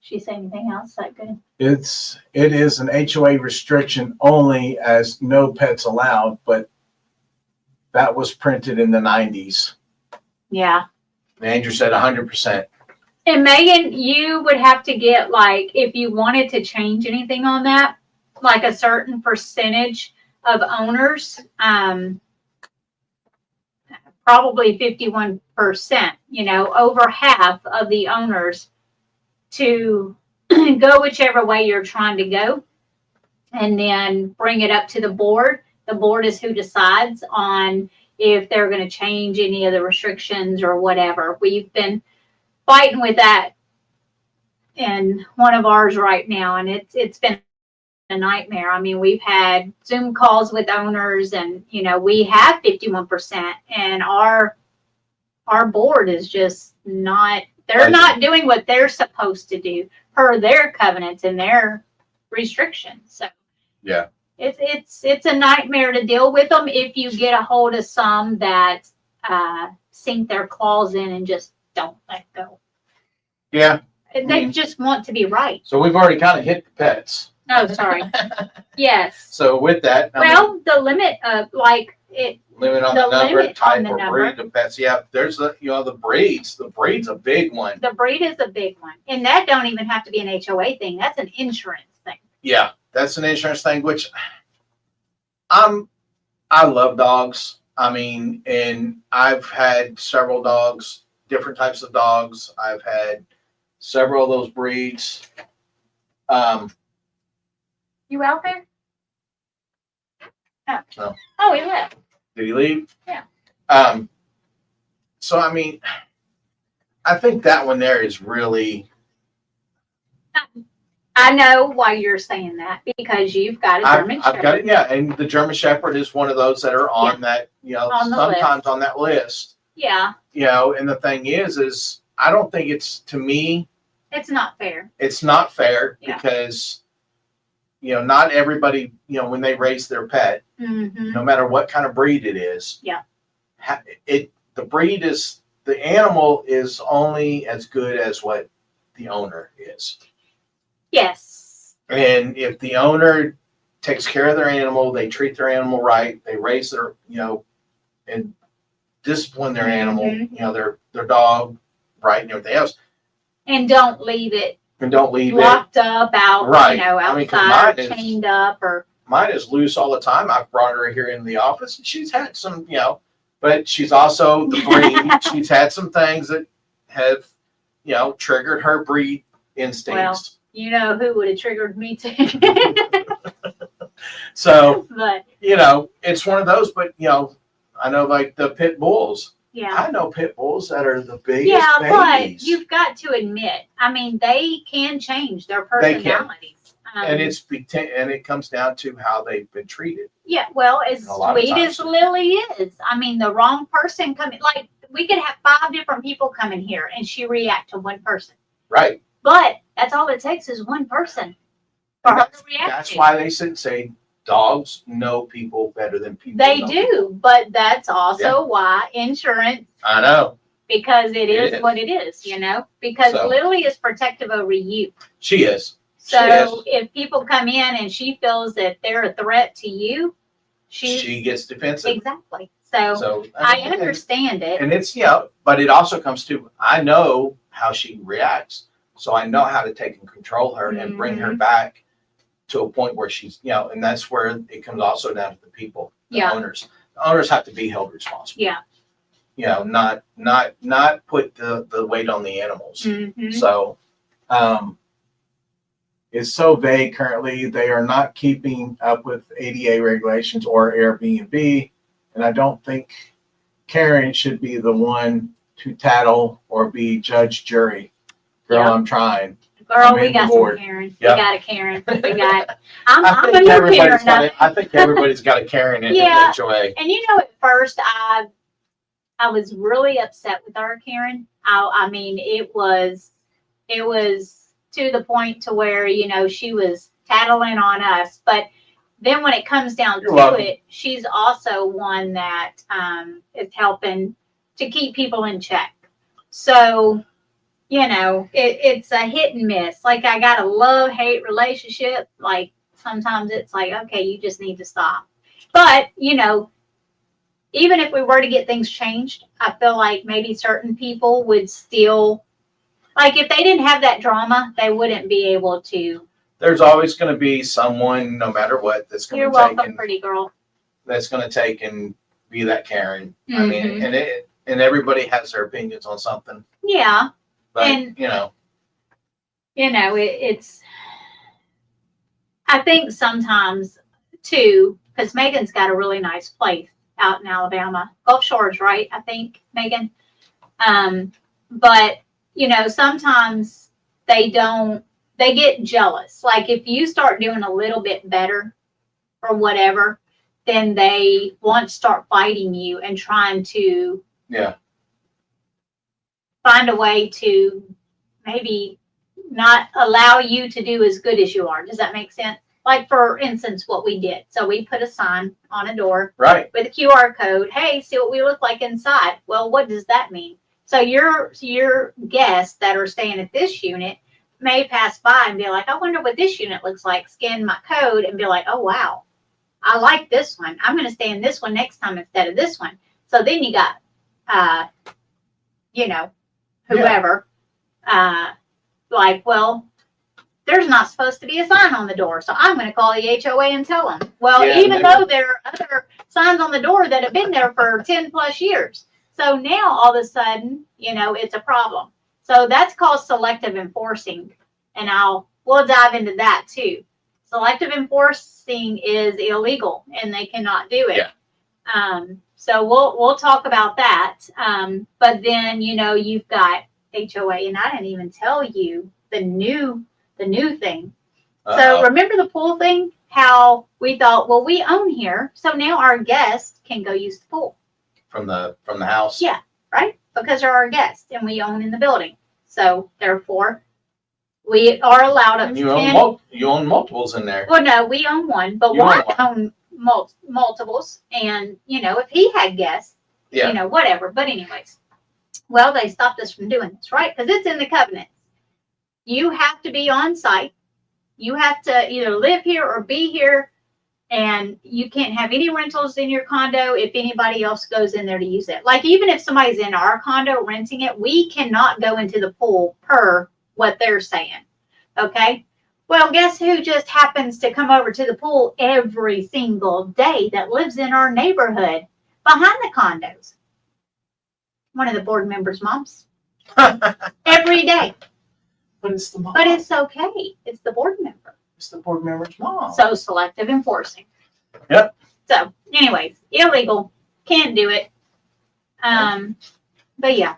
A: she say anything else that good?
C: It is an HOA restriction only as no pets allowed, but that was printed in the 90s.
A: Yeah.
B: Andrew said 100%.
A: And Megan, you would have to get if you wanted to change anything on that, like a certain percentage of owners, probably 51%, over half of the owners to go whichever way you're trying to go and then bring it up to the board. The board is who decides on if they're going to change any of the restrictions or whatever. We've been fighting with that in one of ours right now, and it's been a nightmare. I mean, we've had Zoom calls with owners, and we have 51%, and our board is just not. They're not doing what they're supposed to do per their covenants and their restrictions. So
B: Yeah.
A: it's a nightmare to deal with them if you get a hold of some that sink their claws in and just don't let go.
B: Yeah.
A: They just want to be right.
B: So we've already kind of hit the pets.
A: Oh, sorry. Yes.
B: So with that,
A: The limit of
B: limit on
A: the
B: the number,
A: limit
B: type,
A: on the
B: or
A: number.
B: breed of pets. Yeah, there's the breeds. The breed's a big one.
A: the breed is a big one, and that don't even have to be an HOA thing. That's an insurance thing.
B: Yeah, that's an insurance thing, which I love dogs. I mean, and I've had several dogs, different types of dogs. I've had several of those breeds.
A: You out there? Oh,
B: No.
A: Oh, he left.
B: Did he leave?
A: Yeah.
B: So I mean, I think that one there is really.
A: I know why you're saying that, because you've got a German
B: I've got it,
A: Shepherd.
B: yeah, and the German Shepherd is one of those that are on that,
A: On the
B: sometimes
A: list.
B: on that list.
A: Yeah,
B: And the thing is I don't think to me,
A: it's not fair.
B: it's not fair
A: Yeah.
B: because, not everybody, when they raise their pet,
A: Mm-hmm.
B: no matter what kind of breed it is.
A: Yeah.
B: The animal is only as good as what the owner is.
A: Yes.
B: And if the owner takes care of their animal, they treat their animal right, they raise their, and discipline their animal,
A: Mhm.
B: Their dog right and everything else,
A: And don't leave it
B: and don't leave it.
A: locked up out,
B: Right. I mean, 'cause
A: outside,
B: mine
A: or
B: is-
A: chained up, or
B: Mine is loose all the time. I've brought her here in the office, and she's had some, but she's also the breed. She's had some things that have, triggered her breed instincts.
A: who would have triggered me too.
B: So,
A: But
B: it's one of those, but, I know like the pit bulls.
A: yeah.
B: I know pit bulls that are the biggest
A: Yeah, but
B: babies.
A: you've got to admit, they can change their
B: They can.
A: personalities.
B: And it comes down to how they've been treated.
A: Yeah, well, as
B: A lot of
A: sweet as
B: times.
A: Lily is, the wrong person coming, like, we could have 5 different people come in here and she react to one person.
B: Right.
A: But that's all it takes is one person for her to react
B: That's
A: to.
B: why they say dogs know people better than people
A: They
B: know
A: do,
B: people.
A: but that's also why insurance,
B: I know.
A: because it
B: It
A: is
B: is.
A: what it is, because
B: So.
A: Lily is protective over you.
B: She is. She
A: So
B: is.
A: if people come in and she feels that they're a threat to you,
B: She gets defensive.
A: exactly. So
B: So
A: I understand it.
B: And it's, but it also comes to, I know how she reacts. So I know how to take and control her and bring her back to a point where she's, and that's where it comes also down to the people, the
A: Yeah.
B: owners. The owners have to be held responsible.
A: Yeah.
B: Not put the weight on the animals.
A: Mhm.
B: So,
C: It's so vague currently. They are not keeping up with ADA regulations or Airbnb. And I don't think Karen should be the one to tattle or be judge, jury. Girl,
A: Yeah.
C: I'm trying.
A: Girl,
C: I'm
A: we
C: in
A: got
C: the
A: some
C: board.
A: Karen.
B: Yeah.
A: We got a Karen. We got. I'm
B: I
A: a
B: think
A: new
B: everybody's
A: Karen.
B: got it. I think everybody's got a Karen in
A: Yeah.
B: HOA.
A: And at first I was really upset with our Karen. It was to the point to where she was tattling on us, but then when it comes down
B: You're
A: to
B: welcome.
A: it, she's also one that is helping to keep people in check. So it's a hit and miss. Like, I got a love-hate relationship. Like, sometimes it's like, okay, you just need to stop. But even if we were to get things changed, I feel like maybe certain people would still, like, if they didn't have that drama, they wouldn't be able to.
B: There's always going to be someone, no matter what, that's going
A: You're
B: to take
A: welcome, pretty girl.
B: that's going to take and be that Karen. I
A: Mhm.
B: mean, and everybody has their opinions on something,
A: Yeah,
B: but
A: And- it's. I think sometimes too, because Megan's got a really nice place out in Alabama, Gulf Shores, right? I think, Megan. But sometimes they get jealous. Like, if you start doing a little bit better or whatever, then they want to start fighting you and trying to find a way to maybe not allow you to do as good as you are. Does that make sense? Like, for instance, what we did. So we put a sign on a door
B: right.
A: with a QR code. Hey, see what we look like inside. Well, what does that mean? So your guests that are staying at this unit may pass by and be like, I wonder what this unit looks like. Scan my code and be like, oh, wow, I like this one. I'm going to stay in this one next time instead of this one. So then you got, whoever, like, well, there's not supposed to be a sign on the door. So I'm going to call the HOA and tell them. Well,
B: Yeah,
A: even though there are other signs on the door that have been there for 10 plus years. So now all of a sudden, it's a problem. So that's called selective enforcing. And we'll dive into that too. Selective enforcing is illegal and they cannot do it.
B: Yeah.
A: So we'll talk about that. But then, you've got HOA, and I didn't even tell you the new thing. So remember the pool thing? How we thought, well, we own here, so now our guests can go use the pool.
B: From the house.
A: Yeah, right? Because they're our guests and we own in the building. So therefore, we are allowed up
B: And
A: to
B: you
A: 10.
B: own multiples in there.
A: Well, no, we own one, but
B: You own
A: Juan owned multiples. And, if he had guests,
B: Yeah.
A: whatever. But anyways, well, they stopped us from doing this, right? Because it's in the covenant. You have to be on site You have to either live here or be here, and you can't have any rentals in your condo if anybody else goes in there to use it. Like, even if somebody's in our condo renting it, we cannot go into the pool per what they're saying. Okay? Well, guess who just happens to come over to the pool every single day that lives in our neighborhood behind the condos? One of the board members' moms. Every day.
C: But it's the mom.
A: But it's okay. It's the board member.
C: It's the board member's mom.
A: So selective enforcing.
C: Yep.
A: So anyways, illegal. Can't do it. But yeah.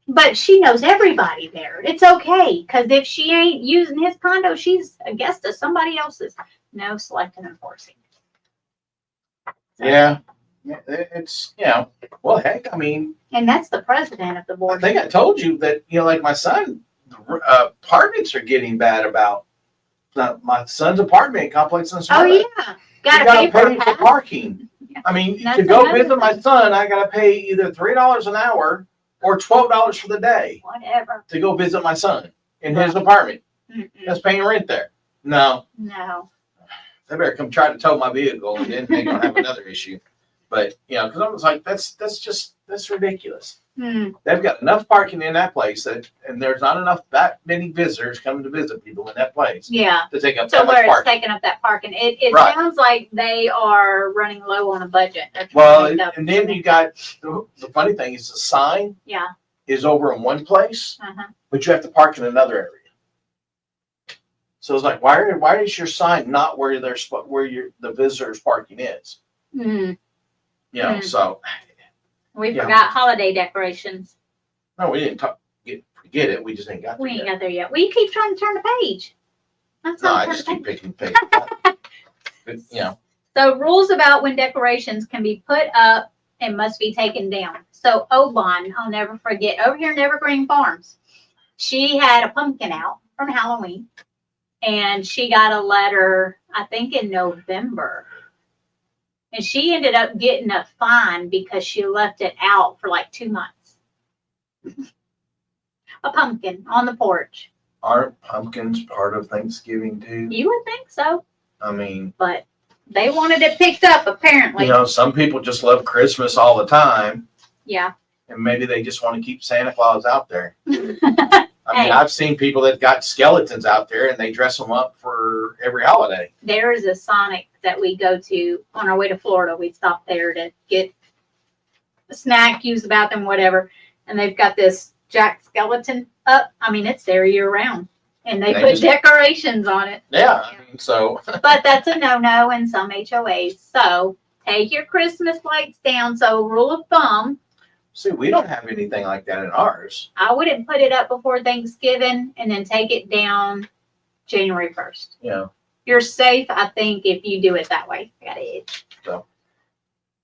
A: But she knows everybody there. It's okay. Because if she ain't using his condo, she's a guest of somebody else's. No selective enforcing. So,
B: Yeah. It's, well, heck, I mean,
A: and that's the president of the
B: I
A: board.
B: think I told you that, like my son, apartments are getting bad about my son's apartment complex in
A: Oh
B: Smyrna.
A: yeah.
B: You gotta pay for parking.
A: Yeah.
B: I mean,
A: That's
B: to go
A: another
B: visit my
A: thing.
B: son, I gotta pay either $3 an hour or $12 for the day
A: Whatever.
B: to go visit my son in his
A: Right.
B: apartment.
A: Mm-mm.
B: That's paying rent there. No,
A: No.
B: they better come try to tow my vehicle, and then they're gonna have another issue. But because I was like, that's ridiculous. They've got enough parking in that place and there's not enough that many visitors coming to visit people in that place
A: Yeah.
B: to take up
A: So
B: that much
A: where it's
B: parking.
A: taking up that parking, it
B: Right.
A: sounds like they are running low on a budget. They're trying
B: Well,
A: to make up.
B: and then you got the funny thing is the sign
A: Yeah.
B: is over in one place,
A: Uh-huh.
B: but you have to park in another area. So it's like, why is your sign not where the visitors parking is?
A: Mm.
B: So
A: We
B: Yeah.
A: forgot holiday decorations.
B: no, we didn't forget it. We just ain't got there
A: We ain't
B: yet.
A: got there yet. Well, you keep trying to turn the page. That's
B: No,
A: not
B: I
A: turn
B: just
A: the
B: keep
A: page.
B: picking things. But,
A: So rules about when decorations can be put up and must be taken down. So Obon, I'll never forget, over here in Evergreen Farms, she had a pumpkin out from Halloween, and she got a letter, I think in November. And she ended up getting a fine because she left it out for like 2 months. A pumpkin on the porch.
B: Aren't pumpkins part of Thanksgiving too?
A: You would think so,
B: I mean,
A: but they wanted it picked up apparently.
B: some people just love Christmas all the time,
A: Yeah.
B: and maybe they just want to keep Santa Claus out there.
A: Hey.
B: I mean, I've seen people that got skeletons out there and they dress them up for every holiday.
A: There is a Sonic that we go to on our way to Florida. We stop there to get a snack, use the bathroom, whatever. And they've got this Jack skeleton up. I mean, it's there year round. And they
B: They
A: put
B: just-
A: decorations on it.
B: Yeah, I mean, so
A: But that's a no-no in some HOAs. So take your Christmas lights down. So rule of thumb,
B: see, we don't have anything like that in ours.
A: I wouldn't put it up before Thanksgiving and then take it down January 1st. You're safe, I think, if you do it that way. Got it.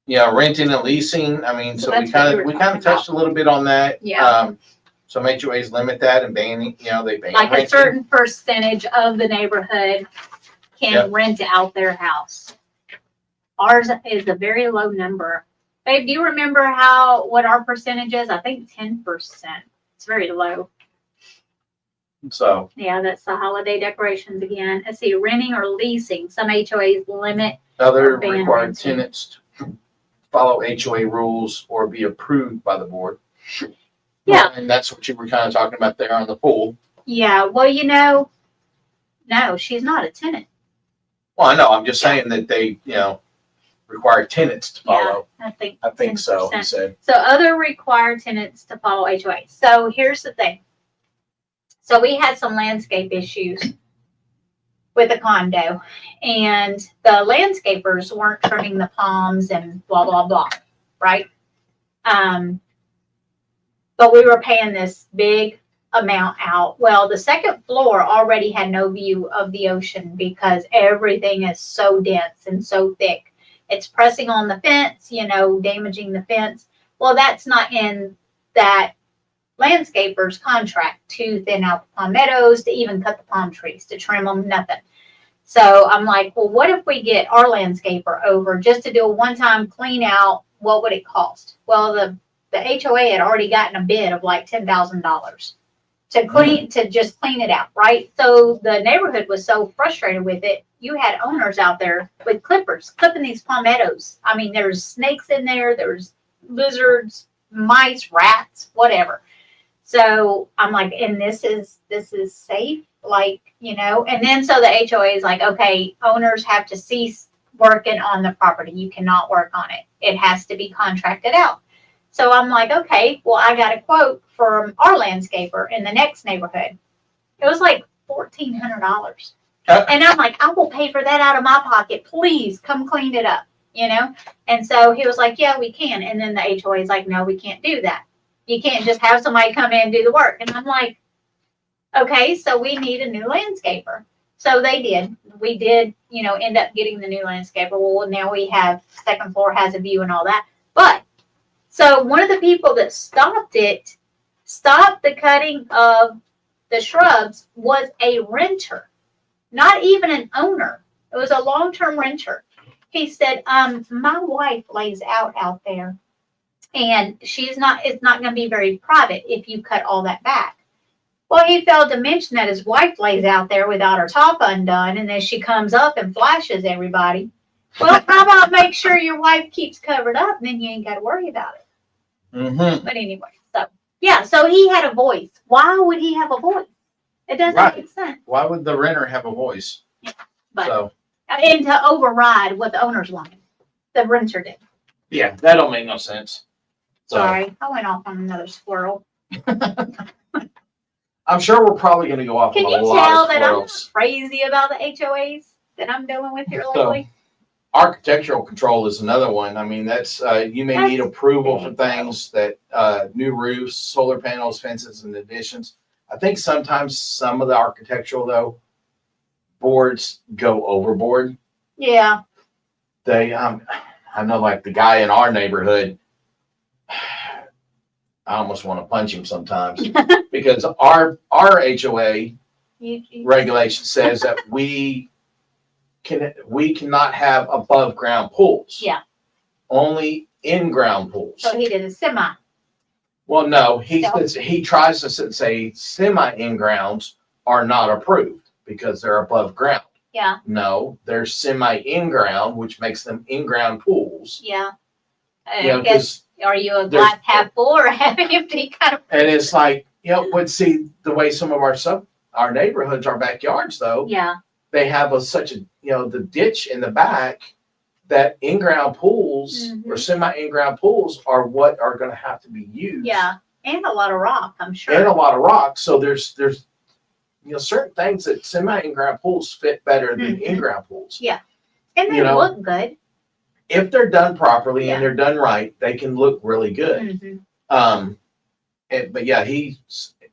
B: Renting and leasing. I mean, so
A: Well,
B: we
A: that's what
B: kind
A: we
B: of
A: were
B: we kind
A: talking
B: of touched a little bit on that.
A: Yeah.
B: Some HOAs limit that and banning. They ban
A: Like a
B: renting.
A: certain percentage of the neighborhood can
B: Yep.
A: rent out their house. Ours is a very low number. Babe, do you remember what our percentage is? I think 10%. It's very low.
B: So
A: Yeah, that's the holiday decorations again. Let's see, renting or leasing. Some HOAs limit.
B: other
A: Or ban
B: required
A: renting.
B: tenants to follow HOA rules or be approved by the board.
A: Yeah.
B: And that's what you were kind of talking about there on the pool.
A: Yeah, well, no, she's not a tenant.
B: Well, I know. I'm just saying that they, require tenants to follow.
A: I think.
C: I think so, he
A: 10%.
C: said.
A: So other required tenants to follow HOA. So here's the thing. So we had some landscape issues with a condo, and the landscapers weren't trimming the palms and blah, blah, blah, right? But we were paying this big amount out. Well, the second floor already had no view of the ocean because everything is so dense and so thick. It's pressing on the fence, damaging the fence. Well, that's not in that landscaper's contract to thin out the palmettos, to even cut the palm trees, to trim them, nothing. So I'm like, well, what if we get our landscaper over just to do a one-time clean out? What would it cost? Well, the HOA had already gotten a bid of like $10,000. to just clean it out, right? So the neighborhood was so frustrated with it. You had owners out there with clippers clipping these palmettos. I mean, there's snakes in there, there's lizards, mice, rats, whatever. So I'm like, and this is safe, like, and then so the HOA is like, okay, owners have to cease working on the property. You cannot work on it. It has to be contracted out. So I'm like, okay, well, I got a quote from our landscaper in the next neighborhood. It was like $1,400. And I'm like, I will pay for that out of my pocket. Please come clean it up, And so he was like, yeah, we can. And then the HOA is like, no, we can't do that. You can't just have somebody come in and do the work. And I'm like, okay, so we need a new landscaper. So they did. We did, end up getting the new landscaper. Well, now we have second floor has a view and all that. But so one of the people that stopped the cutting of the shrubs was a renter, not even an owner. It was a long-term renter. He said, my wife lays out there and it's not going to be very private if you cut all that back. Well, he failed to mention that his wife lays out there without her top undone, and then she comes up and flashes everybody. Well, how about make sure your wife keeps covered up, and then you ain't got to worry about it.
B: Mm-hmm.
A: But anyway, so he had a voice. Why would he have a voice? It doesn't make sense.
B: Why would the renter have a voice?
A: Yeah, and to override what the owners wanted, the renter did.
B: Yeah, that don't make no sense. So,
A: sorry, I went off on another squirrel.
B: I'm sure we're probably going to go off
A: Can
B: on
A: you
B: a lot
A: tell
B: of
A: that I'm not
B: squirrels.
A: crazy about the HOAs that I'm dealing with here
B: So,
A: lately?
B: architectural control is another one. I mean, that's you may need approval for things that new roofs, solar panels, fences, and additions. I think sometimes some of the architectural boards go overboard.
A: Yeah.
B: They I know, like the guy in our neighborhood, I almost want to punch him sometimes because our HOA regulation says that we cannot have above ground pools.
A: Yeah.
B: Only in ground pools.
A: So he did a semi.
B: Well, no, he tries to say semi in grounds are not approved because they're above ground.
A: Yeah.
B: No, they're semi in ground, which makes them in ground pools.
A: Yeah.
B: Yeah,
A: guess, are you a glass half full or half empty kind of?
B: And it's like, but see the way some of our neighborhoods, our backyards though.
A: Yeah.
B: They have the ditch in the back that in-ground pools or semi-in-ground pools are what are going to have to be used.
A: Yeah. And a lot of rock, I'm sure.
B: And a lot of rock. So there's certain things that semi-in-ground pools fit better than in-ground pools.
A: Yeah. And they look good.
B: If they're done properly and they're done right, they can look really good. But yeah,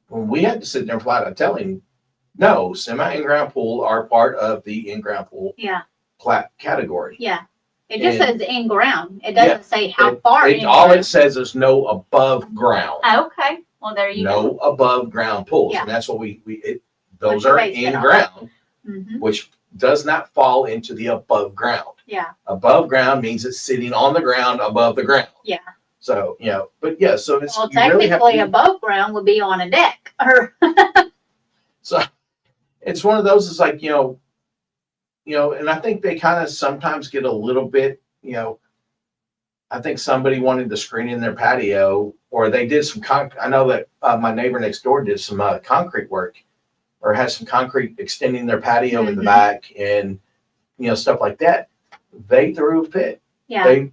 B: when we had to sit there flat out tell him, no, semi-in-ground pool are part of the in-ground pool category.
A: Yeah. It just says in ground. It doesn't say how far in.
B: All it says is no above ground.
A: Okay. Well, there you go.
B: No above ground pools.
A: Yeah.
B: And that's what those are in ground, which does not fall into the above ground.
A: Yeah.
B: Above ground means it's sitting on the ground above the ground.
A: Yeah.
B: So, but yeah, so it's.
A: Well, technically above ground would be on a deck.
B: So it's one of those, it's like, and I think they kind of sometimes get a little bit, I think somebody wanted to screen in their patio, or they did some I know that my neighbor next door did some concrete work, or has some concrete extending their patio in the back, and stuff like that. They threw a fit.
A: Yeah.
B: They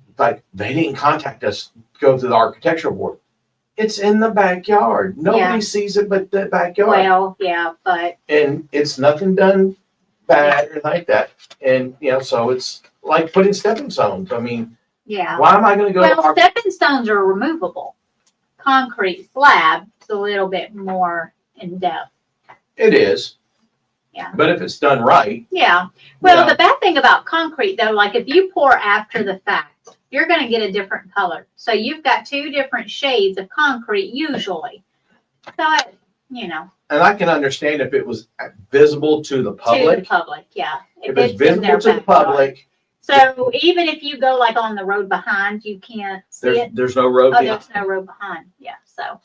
B: didn't contact us to go to the architectural board. It's in the backyard. Nobody sees it but the backyard.
A: Well, yeah, but.
B: And it's nothing done bad or like that. And, so it's like putting stepping stones. I mean, why am I going to go?
A: Well, stepping stones are removable. Concrete slab is a little bit more in depth.
B: It is.
A: Yeah.
B: But if it's done right.
A: Yeah. Well, the bad thing about concrete, though, like if you pour after the fact, you're going to get a different color. So you've got two different shades of concrete usually. So,
B: And I can understand if it was visible to the public.
A: To the public, yeah.
B: If it's visible to the public.
A: So even if you go like on the road behind, you can't see it.
B: There's no road behind.
A: There's no road behind. Yeah. So,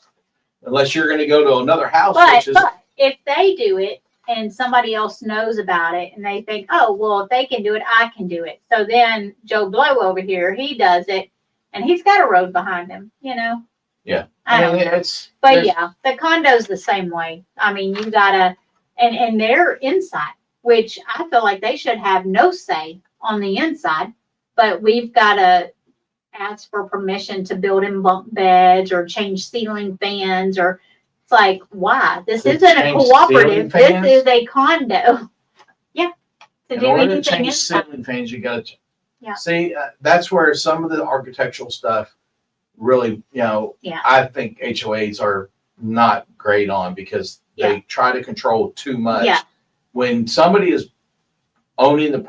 B: unless you're gonna go to another house,
A: But,
B: which is,
A: but if they do it and somebody else knows about it and they think, oh, well, if they can do it, I can do it. So then Joe Blow over here, he does it and he's got a road behind him, you know?
B: yeah.
A: I don't know. But
B: there's-
A: yeah, the condo's the same way. I mean, you gotta, and they're inside, which I feel like they should have no say on the inside, but we've gotta ask for permission to build in bunk beds or change ceiling fans or it's like, why? This
B: To
A: isn't a
B: change
A: cooperative.
B: ceiling fans?
A: This is a condo. Yeah. To
B: In
A: do
B: order to
A: anything
B: change
A: inside.
B: ceiling fans, you gotta.
A: Yeah.
B: See, that's where some of the architectural stuff really,
A: Yeah.
B: I think HOAs are not great on because they try to control too much.
A: Yeah.
B: When somebody is owning the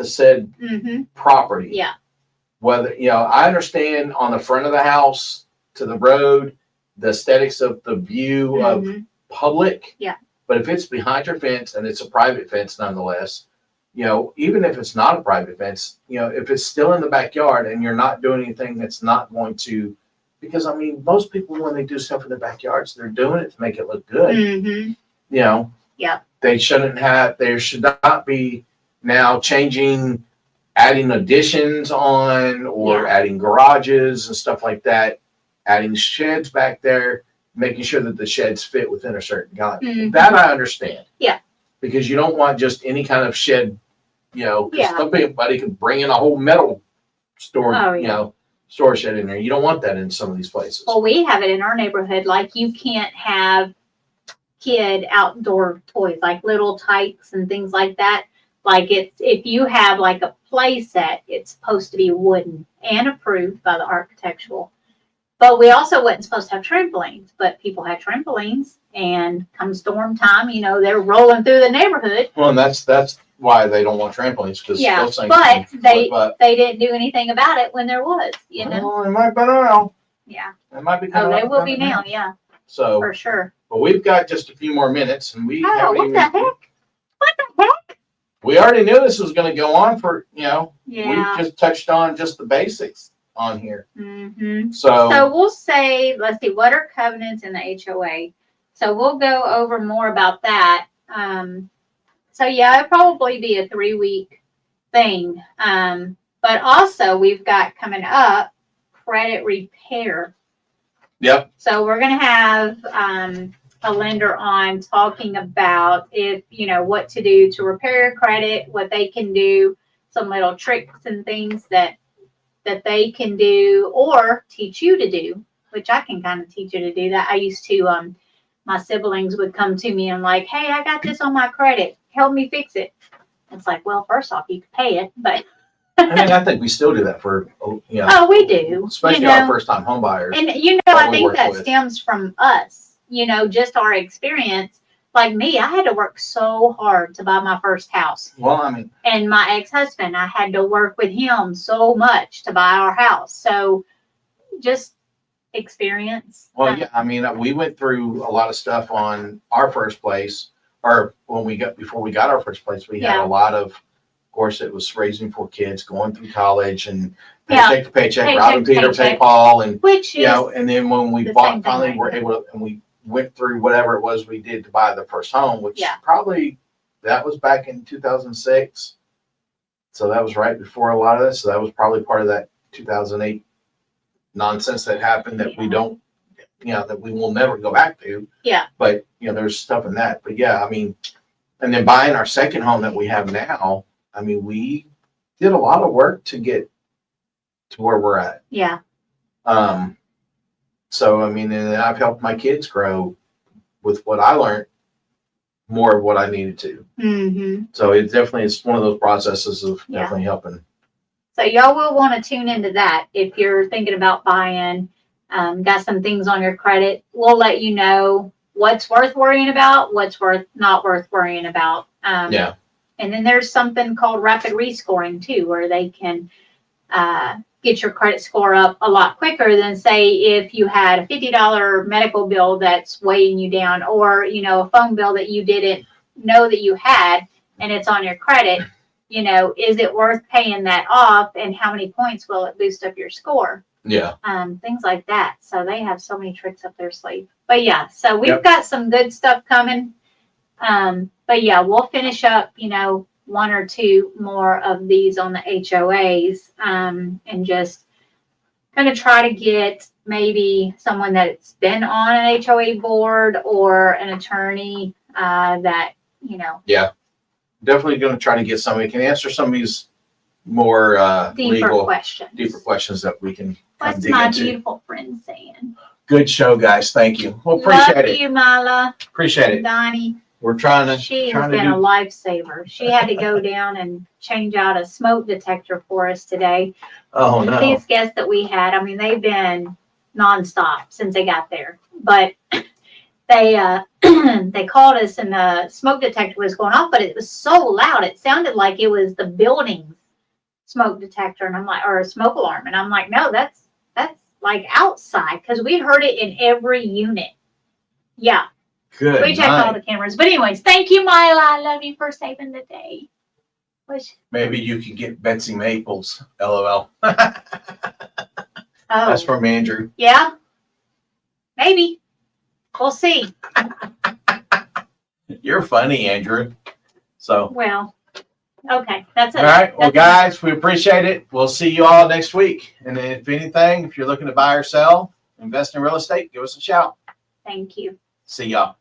B: said
A: Mm-hmm.
B: property,
A: Yeah.
B: whether, I understand on the front of the house to the road, the aesthetics of the view of
A: Mhm.
B: public.
A: Yeah.
B: But if it's behind your fence and it's a private fence nonetheless, even if it's not a private fence, if it's still in the backyard and you're not doing anything that's not going to, because I mean, most people, when they do stuff in their backyards, they're doing it to make it look good.
A: Mm-hmm. Yeah.
B: There should not be now adding additions on or adding garages and stuff like that, adding sheds back there, making sure that the sheds fit within a certain guideline.
A: Mhm.
B: That I understand.
A: Yeah.
B: Because you don't want just any kind of shed, 'cause
A: Yeah.
B: somebody could bring in a whole metal store,
A: Oh, yeah.
B: store shed in there. You don't want that in some of these places.
A: Well, we have it in our neighborhood. Like you can't have kid outdoor toys, like little tykes and things like that. Like if you have like a play set, it's supposed to be wooden and approved by the architectural. But we also wasn't supposed to have trampolines, but people had trampolines and come storm time, they're rolling through the neighborhood.
B: Well, and that's why they don't want trampolines, because
A: Yeah,
B: those things
A: but
B: can flip up.
A: they didn't do anything about it when there was,
B: Well, it might be now.
A: Yeah.
B: It might be.
A: Oh,
B: coming
A: they
B: up
A: will
B: on
A: be
B: it
A: now, yeah,
B: So,
A: for sure.
B: but we've got just a few more minutes, and we
A: Oh,
B: haven't
A: what
B: even.
A: the heck? What the heck?
B: We already knew this was going to go on for
A: Yeah.
B: We just touched on just the basics on here.
A: Mm-hmm.
B: So
A: So we'll say, let's see, what are covenants in the HOA? So we'll go over more about that. So yeah, it'll probably be a 3-week thing. But also we've got coming up credit repair.
B: Yep.
A: So we're going to have a lender on talking about what to do to repair your credit, what they can do, some little tricks and things that they can do or teach you to do, which I can kind of teach you to do that. I used to, my siblings would come to me and like, hey, I got this on my credit. Help me fix it. It's like, well, first off, you can pay it, but.
B: I think we still do that for,
A: Oh, we do.
B: especially our first time home buyers.
A: And,
B: that
A: I
B: we
A: think
B: work
A: that
B: with.
A: stems from us, just our experience. Like me, I had to work so hard to buy my first house.
B: Well, I mean,
A: And my ex-husband, I had to work with him so much to buy our house. So just experience.
B: well, yeah, I mean, we went through a lot of stuff on our first place, or before we got our first place, we had
A: Yeah.
B: a lot of course, it was raising 4 kids, going through college, and
A: Yeah.
B: paycheck to paycheck,
A: Paycheck
B: robbing
A: to
B: Peter, pay
A: paycheck.
B: Paul, and
A: Which is,
B: and then when we
A: the
B: bought,
A: same thing
B: finally
A: right
B: were
A: now.
B: able to, and we went through whatever it was we did to buy the first home, which
A: Yeah.
B: probably that was back in 2006. So that was right before a lot of this. So that was probably part of that 2008 nonsense that happened that we
A: Yeah.
B: don't, that we will never go back to.
A: Yeah.
B: But, there's stuff in that. But yeah, I mean, and then buying our second home that we have now, I mean, we did a lot of work to get to where we're at.
A: yeah,
B: So, I mean, and I've helped my kids grow with what I learned, more of what I needed to.
A: mm-hmm.
B: So it definitely is one of those processes of
A: Yeah.
B: definitely helping.
A: So y'all will want to tune into that if you're thinking about buying, got some things on your credit. We'll let you know what's worth worrying about, what's not worth worrying about.
B: Yeah.
A: And then there's something called rapid rescoring too, where they can get your credit score up a lot quicker than say if you had a $50 medical bill that's weighing you down, or a phone bill that you didn't know that you had and it's on your credit. Is it worth paying that off, and how many points will it boost up your score?
B: Yeah.
A: things like that. So they have so many tricks up their sleeve. But yeah, so we've
B: Yep.
A: got some good stuff coming. But yeah, we'll finish up, one or two more of these on the HOAs, and just kind of try to get maybe someone that's been on an HOA board or an attorney, that,
B: Definitely going to try to get somebody who can answer some of these more
A: deeper
B: legal,
A: questions.
B: deeper questions that we can kind of
A: What's
B: dig
A: my
B: into.
A: beautiful friend saying?
C: Good show, guys. Thank you.
B: Well, appreciate
A: Love
B: it.
A: you, Mila.
B: Appreciate it.
A: Donnie.
B: We're trying to
A: She has
B: trying to
A: been a
B: do.
A: lifesaver. She had to go down and change out a smoke detector for us today.
B: Oh no.
A: These guests that we had, I mean, they've been nonstop since they got there. But they they called us and the smoke detector was going off, but it was so loud. It sounded like it was the building's smoke detector, and I'm like, or a smoke alarm. And I'm like, no, that's like outside, because we heard it in every unit. Yeah.
C: Good
A: We checked all
C: night.
A: the cameras. But anyways, thank you, Mila. I love you for saving the day.
C: Maybe you could get Betsy Maples. LOL.
B: That's from Andrew.
A: Yeah. Maybe. We'll see.
B: You're funny, Andrew. So,
A: Well, okay. That's it.
B: all right. Well,
A: That's
B: guys, we appreciate it. We'll see you all next week. And then if anything, if you're looking to buy or sell, invest in real estate, give us a shout.
A: Thank you.
B: See y'all.